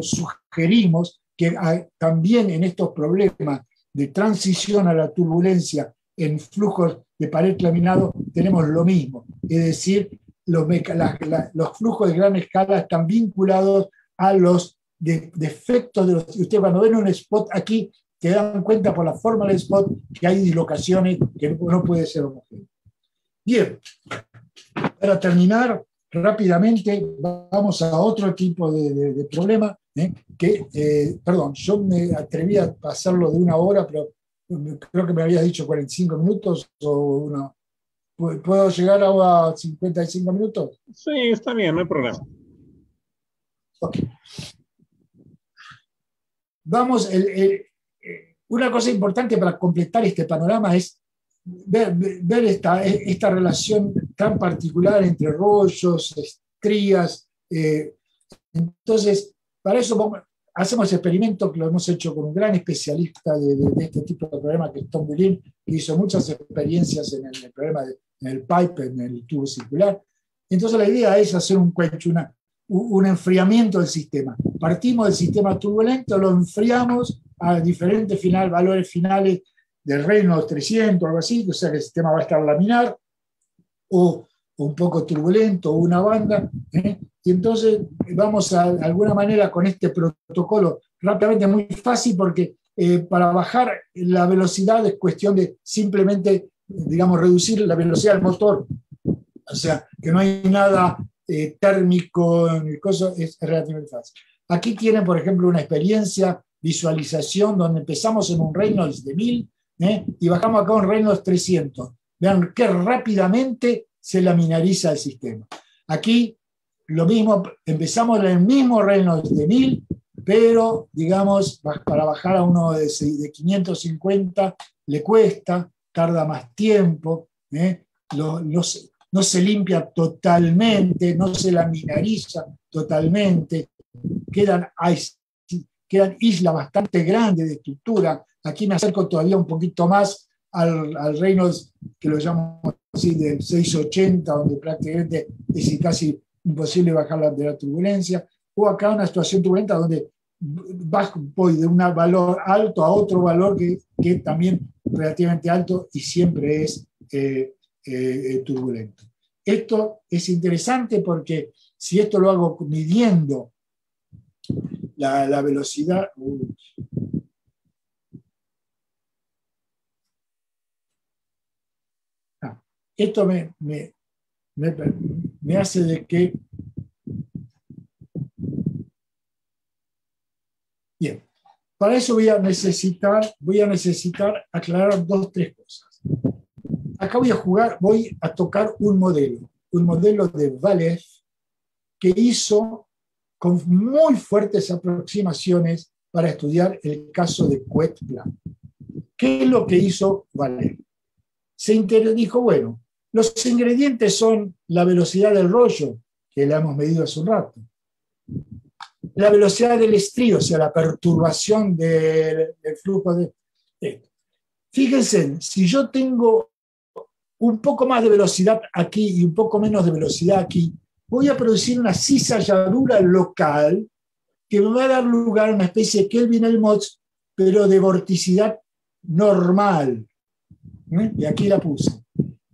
sugerimos que también en estos problemas de transición a la turbulencia en flujos de pared laminado tenemos lo mismo, es decir, los flujos de gran escala están vinculados a los defectos de los. Ustedes cuando ven un spot aquí, se dan cuenta por la forma del spot que hay dislocaciones que no puede ser homogéneo. Bien, para terminar rápidamente, vamos a otro tipo de problema, perdón, yo me atreví a pasarlo de 1 hora, pero creo que me habías dicho 45 minutos o una. ¿Puedo llegar a 55 minutos? Sí, está bien, no hay problema. Ok. Vamos, una cosa importante para completar este panorama es ver esta relación tan particular entre rollos, estrías. Entonces, para eso hacemos experimentos que lo hemos hecho con un gran especialista de este tipo de problemas, que es Tom Bulin, que hizo muchas experiencias en el problema de el pipe, en el tubo circular. Entonces la idea es hacer un quench, un enfriamiento del sistema. Partimos del sistema turbulento, lo enfriamos a diferentes valores finales del Reynolds 300 o algo así, o sea que el sistema va a estar laminar o un poco turbulento o una banda, y entonces vamos de alguna manera con este protocolo rápidamente, muy fácil porque para bajar la velocidad es cuestión de simplemente, digamos, reducir la velocidad del motor, o sea que no hay nada térmico en el coso, es relativamente fácil. Aquí tienen, por ejemplo, una experiencia, visualización, donde empezamos en un Reynolds de 1000 y bajamos acá a un Reynolds 300. Vean qué rápidamente se laminariza el sistema. Aquí lo mismo, empezamos en el mismo Reynolds de 1000, pero digamos, para bajar a uno de 550 le cuesta, tarda más tiempo, no se limpia totalmente, no se laminariza totalmente, quedan islas bastante grandes de estructura. Aquí me acerco todavía un poquito más al Reynolds, que lo llamo así, del 680, donde prácticamente es casi imposible bajar de la turbulencia, o acá una situación turbulenta donde voy de un valor alto a otro valor que también relativamente alto y siempre es turbulento. Esto es interesante porque si esto lo hago midiendo la velocidad, esto me hace de que... Bien, para eso voy a necesitar aclarar 2 o 3 cosas. Acá voy a tocar un modelo de Vallev que hizo con muy fuertes aproximaciones para estudiar el caso de Quet-Planck. ¿Qué es lo que hizo Vallev? Dijo, bueno, los ingredientes son la velocidad del rollo, que la hemos medido hace un rato, la velocidad del estrío, o sea, la perturbación del flujo de esto. Fíjense, si yo tengo un poco más de velocidad aquí y un poco menos de velocidad aquí, voy a producir una cizalladura local que me va a dar lugar a una especie de Kelvin-Helmholtz, pero de vorticidad normal. Y aquí la puse.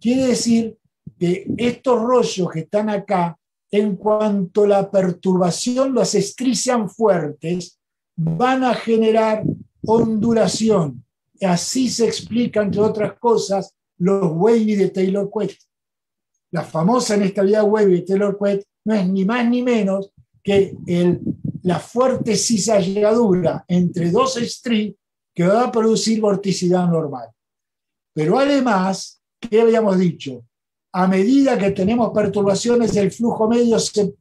Quiere decir que estos rollos que están acá, en cuanto la perturbación, los estríes sean fuertes, van a generar ondulación. Así se explica, entre otras cosas, los wavy de Taylor-Quet. La famosa inestabilidad wavy de Taylor-Quet no es ni más ni menos que la fuerte cizalladura entre 2 estríes que va a producir vorticidad normal. Pero además, ¿qué habíamos dicho? A medida que tenemos perturbaciones, el flujo medio se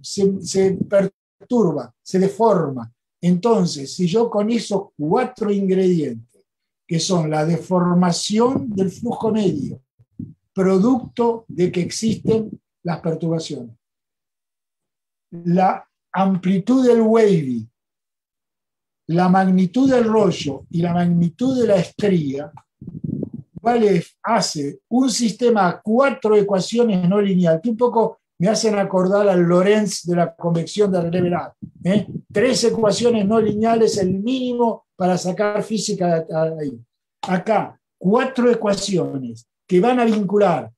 perturba, se deforma. Entonces, si yo con esos 4 ingredientes, que son la deformación del flujo medio, producto de que existen las perturbaciones, la amplitud del wavy, la magnitud del rollo y la magnitud de la estría, hace un sistema a 4 ecuaciones no lineales, que un poco me hacen acordar al Lorentz de la convección de Leverard. 3 ecuaciones no lineales, el mínimo para sacar física de ahí. Acá, 4 ecuaciones que van a vincular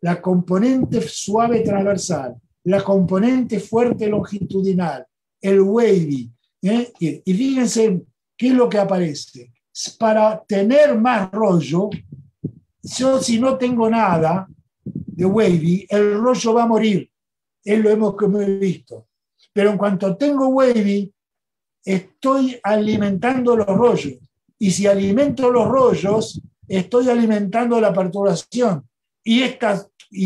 la componente suave transversal, la componente fuerte longitudinal, el wavy. Y fíjense qué es lo que aparece. Para tener más rollo, yo si no tengo nada de wavy, el rollo va a morir. Es lo hemos visto. Pero en cuanto tengo wavy, estoy alimentando los rollos. Y si alimento los rollos, estoy alimentando la perturbación. Y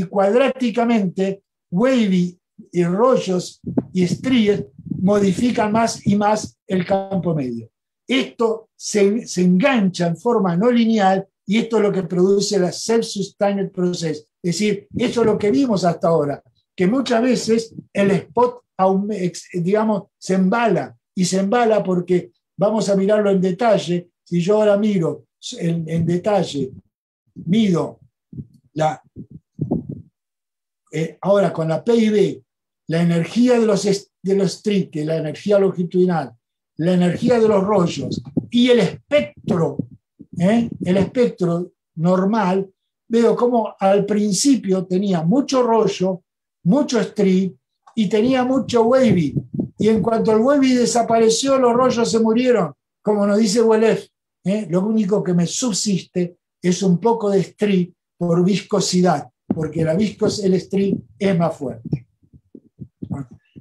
cuadráticamente, wavy y rollos y estríes modifican más y más el campo medio. Esto se engancha en forma no lineal y esto es lo que produce la self-sustained process. Es decir, eso es lo que vimos hasta ahora, que muchas veces el spot, digamos, se embala, y se embala porque vamos a mirarlo en detalle. Si yo ahora miro en detalle, mido Ahora, con la PIB, la energía de los strip, que es la energía longitudinal, la energía de los rollos y el espectro normal, veo como al principio tenía mucho rollo, mucho strip y tenía mucho wavy. Y en cuanto el wavy desapareció, los rollos se murieron, como nos dice Weleff. Lo único que me subsiste es un poco de strip por viscosidad, porque el strip es más fuerte.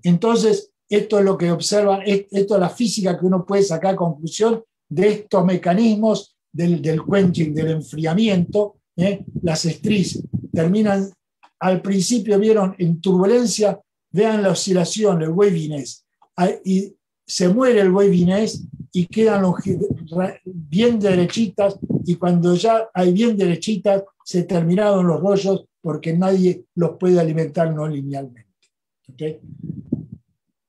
Entonces, esto es lo que observan, esto es la física que uno puede sacar conclusión de estos mecanismos del quenching, del enfriamiento. Las strips terminan, al principio vieron en turbulencia, vean la oscilación, el waviness, y se muere el waviness y quedan bien derechitas, y cuando ya hay bien derechitas, se terminaron los rollos porque nadie los puede alimentar no linealmente. ¿Okay?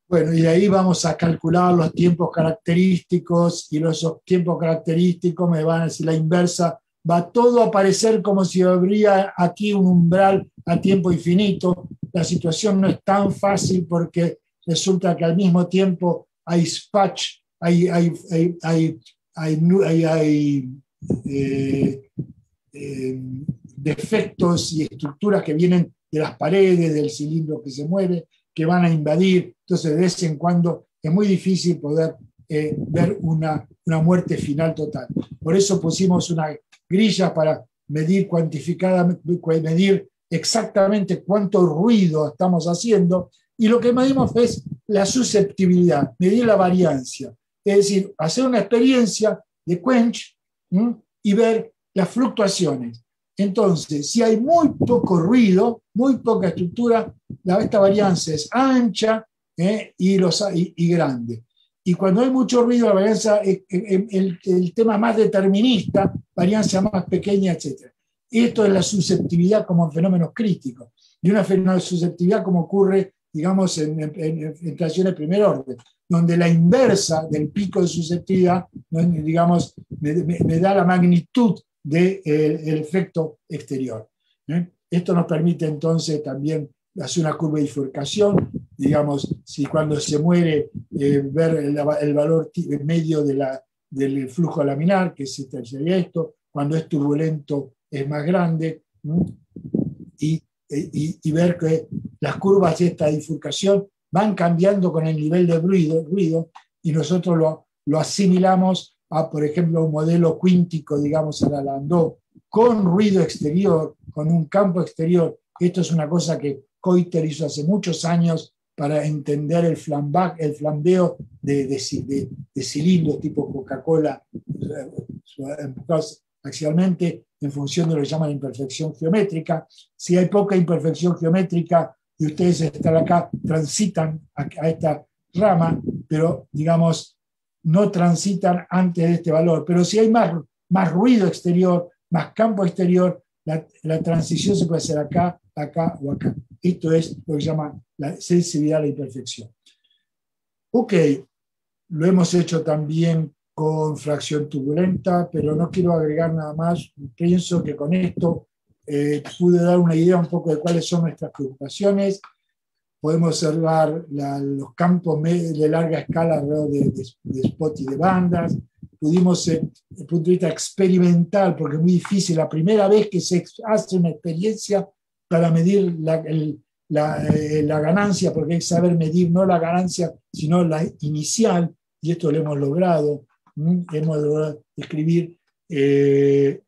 Bueno, y de ahí vamos a calcular los tiempos característicos, y los tiempos característicos me van a decir la inversa, va todo a aparecer como si habría aquí un umbral a tiempo infinito. La situación no es tan fácil porque resulta que al mismo tiempo hay spatch, hay defectos y estructuras que vienen de las paredes, del cilindro que se mueve, que van a invadir. Entonces, de vez en cuando es muy difícil poder ver una muerte final total. Por eso pusimos una grilla para medir medir exactamente cuánto ruido estamos haciendo, y lo que medimos es la susceptibilidad, medir la variancia. Es decir, hacer una experiencia de quench y ver las fluctuaciones. Entonces, si hay muy poco ruido, muy poca estructura, esta varianza es ancha y grande. Y cuando hay mucho ruido, la varianza, el tema más determinista, varianza más pequeña, etc. Esto es la susceptibilidad como fenómenos críticos. Y una susceptibilidad como ocurre, digamos, en inflación de primer orden, donde la inversa del pico de susceptibilidad, digamos, me da la magnitud del efecto exterior. Esto nos permite entonces también hacer una curva de bifurcación, digamos, si cuando se muere, ver el valor medio del flujo laminar, que sería esto, cuando es turbulento es más grande, y ver que las curvas de esta bifurcación van cambiando con el nivel de ruido, y nosotros lo asimilamos a, por ejemplo, un modelo cuíntico, digamos, a la Landau, con ruido exterior, con un campo exterior. Esto es una cosa que Coiter hizo hace muchos años para entender el flambeo de cilindros tipo Coca-Cola, empujados axialmente en función de lo que llaman imperfección geométrica. Si hay poca imperfección geométrica y ustedes están acá, transitan a esta rama, pero digamos, no transitan antes de este valor. Pero si hay más ruido exterior, más campo exterior, la transición se puede hacer acá, acá o acá. Esto es lo que se llama la sensibilidad a la imperfección. Ok, lo hemos hecho también con fracción turbulenta, pero no quiero agregar nada más. Pienso que con esto pude dar una idea un poco de cuáles son nuestras preocupaciones. Podemos observar los campos de larga escala alrededor de spot y de bandas. Pudimos, desde el punto de vista experimental, porque es muy difícil, la primera vez que se hace una experiencia para medir la ganancia, porque hay que saber medir no la ganancia, sino la inicial, y esto lo hemos logrado. Hemos logrado escribir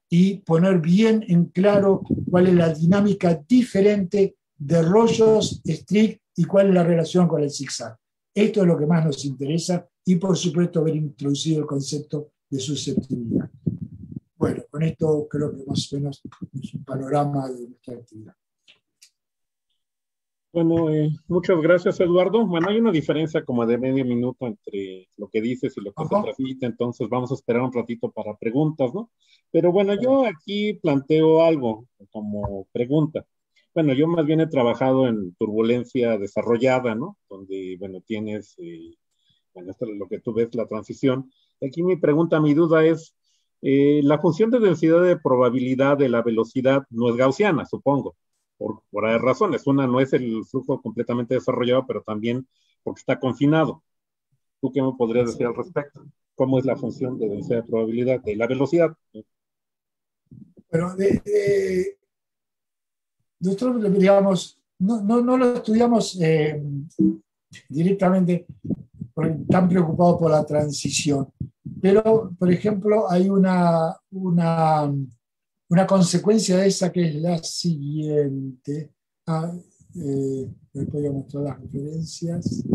y poner bien en claro cuál es la dinámica diferente de rollos, strip, y cuál es la relación con el zigzag. Esto es lo que más nos interesa, y por supuesto haber introducido el concepto de susceptibilidad. Bueno, con esto creo que más o menos es un panorama de nuestra actividad. Bueno, muchas gracias, Eduardo. Bueno, hay una diferencia como de medio minuto entre lo que dices y lo que se transmite, entonces vamos a esperar un ratito para preguntas, ¿no? Pero bueno, yo aquí planteo algo como pregunta. Bueno, yo más bien he trabajado en turbulencia desarrollada, ¿no? Donde, bueno, tienes, bueno, esto es lo que tú ves, la transición. Aquí mi pregunta, mi duda es, la función de densidad de probabilidad de la velocidad no es gaussiana, supongo. por varias razones. Una no es el flujo completamente desarrollado, pero también porque está confinado. ¿Tú qué me podrías decir al respecto? ¿Cómo es la función de densidad de probabilidad, de la velocidad? Pero nosotros, digamos, no lo estudiamos directamente tan preocupados por la transición. Pero, por ejemplo, hay una consecuencia de esa que es la siguiente. Les voy a mostrar las referencias.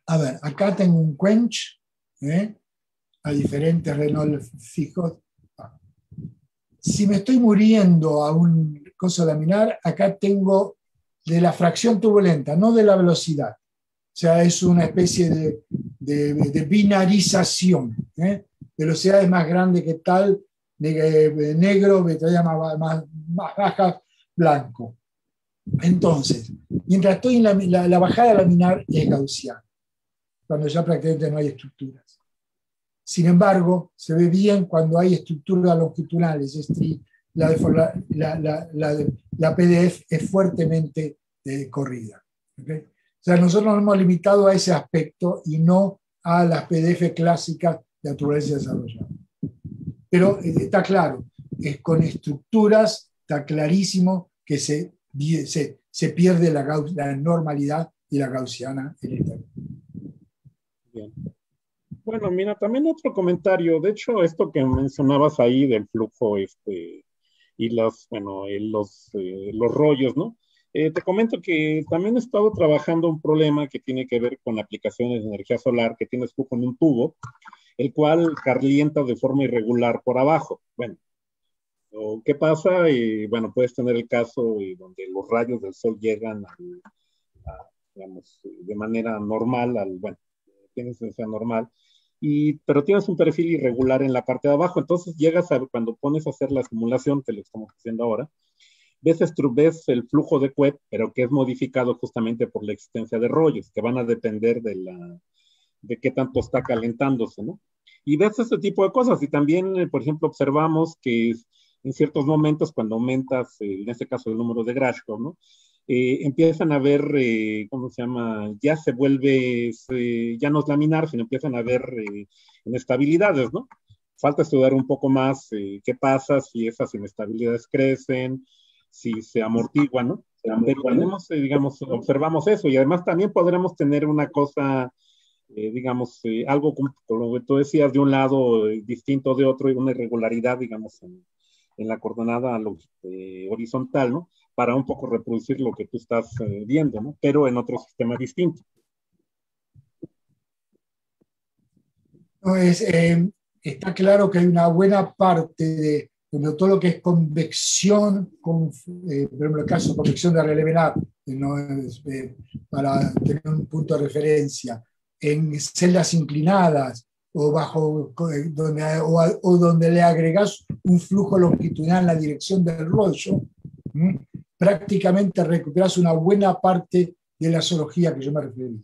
A ver, acá tengo un quench, a diferentes Renault fijos. Si me estoy muriendo a un coso laminar, acá tengo de la fracción turbulenta, no de la velocidad. O sea, es una especie de binarización. Velocidad es más grande que tal, negro, velocidad más baja, blanco. Entonces, mientras estoy en la bajada laminar es gaussiana, cuando ya prácticamente no hay estructuras. Sin embargo, se ve bien cuando hay estructuras longitudinales, la PDF es fuertemente corrida. ¿Okay? O sea, nosotros nos hemos limitado a ese aspecto y no a las PDF clásicas de la turbulencia desarrollada. Pero está claro, con estructuras está clarísimo que se pierde la normalidad y la gaussiana en esta. Bien. Bueno, mira, también otro comentario. De hecho, esto que mencionabas ahí del flujo y los rollos, ¿no? Te comento que también he estado trabajando un problema que tiene que ver con aplicaciones de energía solar, que tienes flujo en un tubo, el cual calienta de forma irregular por abajo. Bueno, ¿qué pasa? Bueno, puedes tener el caso donde los rayos del sol llegan digamos, de manera normal, bueno, tienes esa normal, pero tienes un perfil irregular en la parte de abajo, entonces cuando pones a hacer la simulación, que lo estamos haciendo ahora, ves el flujo de Couette, pero que es modificado justamente por la existencia de rollos, que van a depender de qué tanto está calentándose, ¿no? Y ves este tipo de cosas, y también, por ejemplo, observamos que en ciertos momentos, cuando aumentas, en este caso, el número de Grashov, ¿no? Empiezan a ver, ¿cómo se llama? Ya no es laminar, sino empiezan a ver inestabilidades, ¿no? Falta estudiar un poco más qué pasa si esas inestabilidades crecen, si se amortiguan, ¿no? Pero tenemos, digamos, observamos eso y además también podremos tener una cosa, digamos, algo como lo que tú decías, de un lado distinto de otro y una irregularidad, digamos, en la coordenada horizontal, ¿no? Para un poco reproducir lo que tú estás viendo, ¿no? Pero en otro sistema distinto. No, está claro que hay una buena parte de todo lo que es convección, por ejemplo, el caso de convección de Relevenar, ¿no? Para tener un punto de referencia, en celdas inclinadas o donde le agregas un flujo longitudinal en la dirección del rollo, prácticamente recuperas una buena parte de la zoología que yo me refería.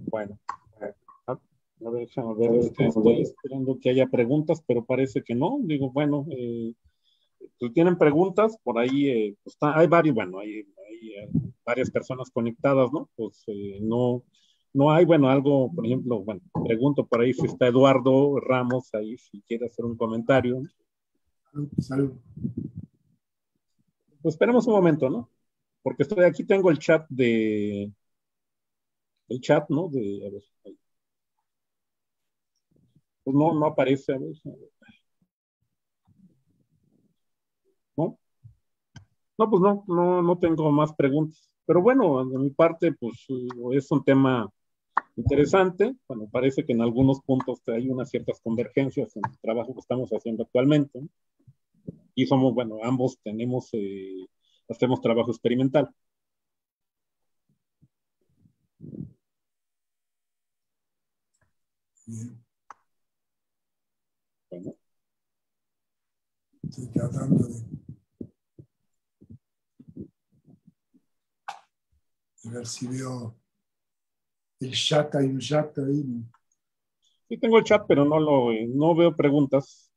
Bueno, a ver, estoy esperando que haya preguntas, pero parece que no. Digo, bueno, si tienen preguntas, por ahí pues hay varios, bueno, hay varias personas conectadas, ¿no? Pues no hay, bueno, algo, por ejemplo, bueno, pregunto por ahí si está Eduardo Ramos ahí, si quiere hacer un comentario. Salud. Pues esperemos un momento, ¿no? Porque aquí tengo el chat, ¿no? A ver, pues no aparece, a ver. ¿No? No, pues no tengo más preguntas. Pero bueno, de mi parte, pues es un tema interesante. Bueno, parece que en algunos puntos hay unas ciertas convergencias en el trabajo que estamos haciendo actualmente. Y somos, bueno, ambos tenemos hacemos trabajo experimental. Bien. Bueno. Estoy tratando de ver si veo el chat, hay un chat ahí. Sí tengo el chat, pero no veo preguntas.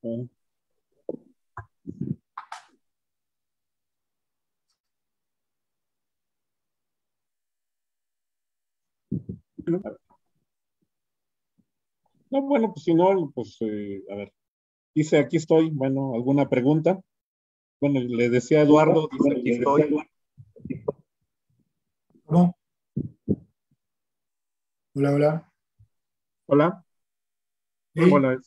No, bueno, pues si no, pues a ver. Dice, aquí estoy. Bueno, ¿alguna pregunta? Bueno, le decía a Eduardo, dice, aquí estoy. ¿Cómo? Hola, hola. Hola. ¿Sí? Hola.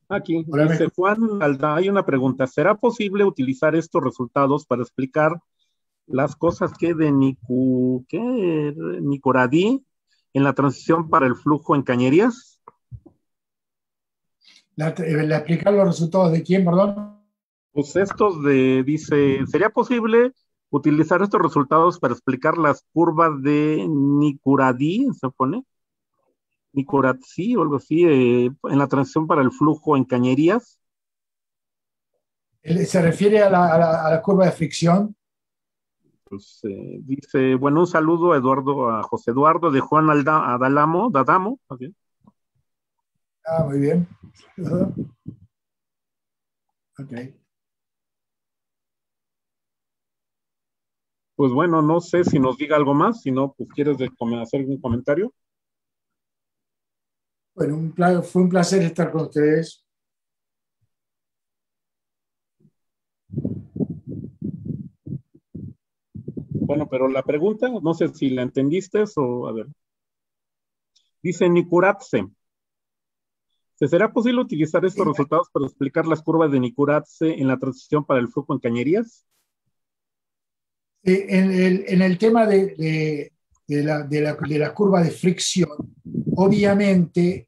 Aquí Hola, ¿me dice escuchas? Juan Alda, hay una pregunta. ¿Será posible utilizar estos resultados para explicar las cosas que de Nicoradí en la transición para el flujo en cañerías? ¿La explicar los resultados de quién, perdón? Pues dice, ¿sería posible utilizar estos resultados para explicar las curvas de Nicoradí, se pone? Nicoradí o algo así, en la transición para el flujo en cañerías. ¿Se refiere a la curva de fricción? Pues, dice, bueno, un saludo a Eduardo, a José Eduardo de Juan Dadamo. ¿Okay? Ah, muy bien. Ok. Pues bueno, no sé si nos diga algo más, si no, pues quieres hacer un comentario. Bueno, fue un placer estar con ustedes. Bueno, pero la pregunta, no sé si la entendiste o, a ver, dice Nikuratse. ¿Será posible utilizar estos resultados para explicar las curvas de Nikuratse en la transición para el flujo en cañerías? En el tema de la curva de fricción, obviamente,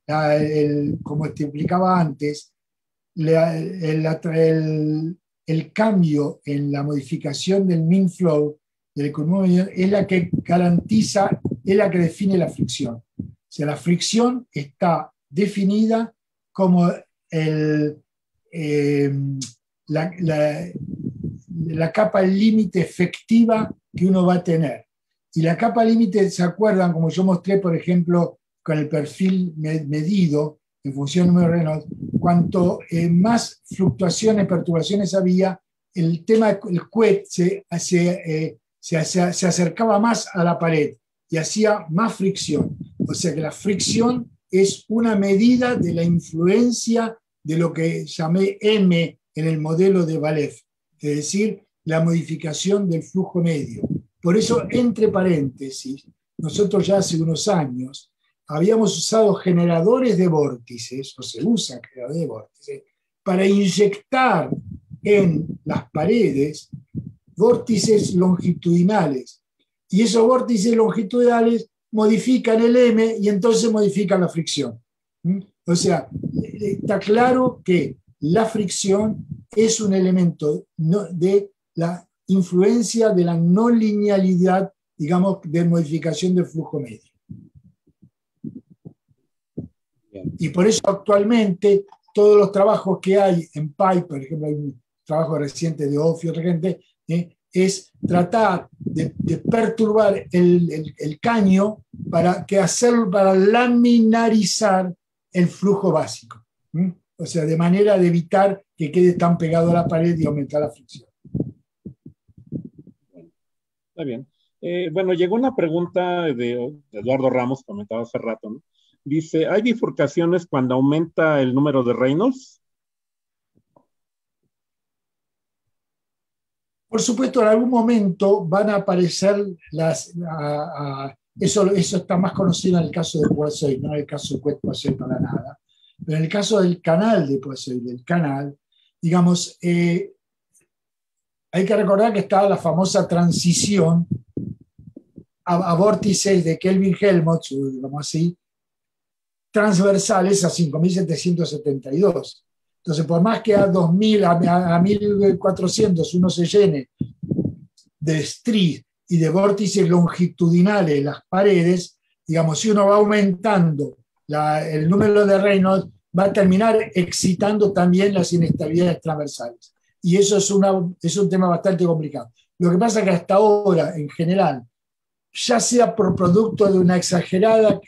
como te explicaba antes, el cambio en la modificación del mean flow del equilibrio es la que garantiza, es la que define la fricción. O sea, la fricción está definida como eh, la, la, la capa límite efectiva que uno va a tener. Y la capa límite, ¿se acuerdan? Como yo mostré, por ejemplo, con el perfil medido en función del número de Reynolds, cuanto más fluctuaciones, perturbaciones había, el tema del QET se acercaba más a la pared y hacía más fricción. O sea que la fricción es una medida de la influencia de lo que llamé M en el modelo de Valef, es decir, la modificación del flujo medio. Por eso, entre paréntesis, nosotros ya hace unos años habíamos usado generadores de vórtices, o se usan generadores de vórtices, para inyectar en las paredes vórtices longitudinales. Y esos vórtices longitudinales modifican el M y entonces modifican la fricción. O sea, está claro que la fricción es un elemento de la influencia de la no linealidad, digamos, de modificación del flujo medio. Y por eso actualmente todos los trabajos que hay en PI, por ejemplo, hay un trabajo reciente de Off y otra gente, es tratar de perturbar el caño para laminarizar el flujo básico. O sea, de manera de evitar que quede tan pegado a la pared y aumentar la fricción. Está bien. Bueno, llegó una pregunta de Eduardo Ramos, comentaba hace rato, ¿no? Dice, ¿hay bifurcaciones cuando aumenta el número de Reynolds? Por supuesto, en algún momento van a aparecer eso está más conocido en el caso de Poiseuille, no en el caso de Poiseuille para nada. Pero en el caso del canal de Poiseuille, del canal, digamos, hay que recordar que está la famosa transición a vórtices de Kelvin-Helmholtz, digamos así, transversales a 5.772. Entonces, por más que a 2.000, a 1.400 uno se llene de stries y de vórtices longitudinales en las paredes, digamos, si uno va aumentando el número de Reynolds, va a terminar excitando también las inestabilidades transversales. Y eso es un tema bastante complicado. Lo que pasa es que hasta ahora, en general, ya sea por producto de una exagerada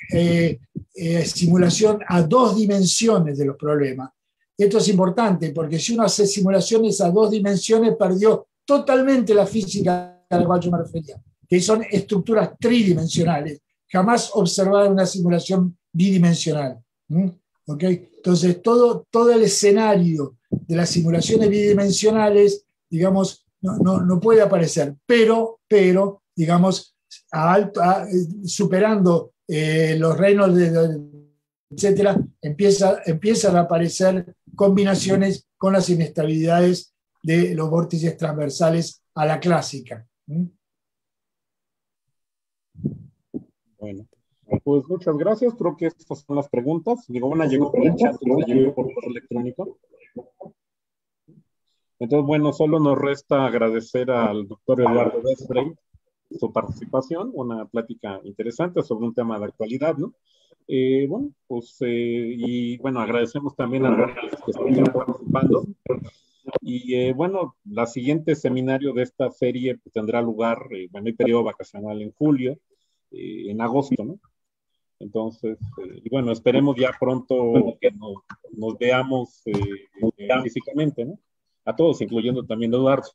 simulación a 2 dimensiones de los problemas. Esto es importante porque si uno hace simulaciones a 2 dimensiones, perdió totalmente la física a la cual yo me refería, que son estructuras tridimensionales, jamás observadas en una simulación bidimensional. ¿Okay? Entonces, todo el escenario de las simulaciones bidimensionales, digamos, no puede aparecer, pero digamos, superando los Reynolds, etcétera, empiezan a aparecer combinaciones con las inestabilidades de los vórtices transversales a la clásica. Bueno, pues muchas gracias. Creo que estas son las preguntas. Digo, una llegó por el chat, otra llegó por correo electrónico. Entonces, bueno, solo nos resta agradecer al doctor Eduardo Westray su participación, una plática interesante sobre un tema de actualidad, ¿no? Bueno, pues, y bueno, agradecemos también a los que estuvieron participando. Y bueno, la siguiente seminario de esta serie pues, tendrá lugar, bueno, hay periodo vacacional en julio, en agosto, ¿no? Entonces, y bueno, esperemos ya pronto que nos veamos físicamente, ¿no? A todos, incluyendo también a Eduardo.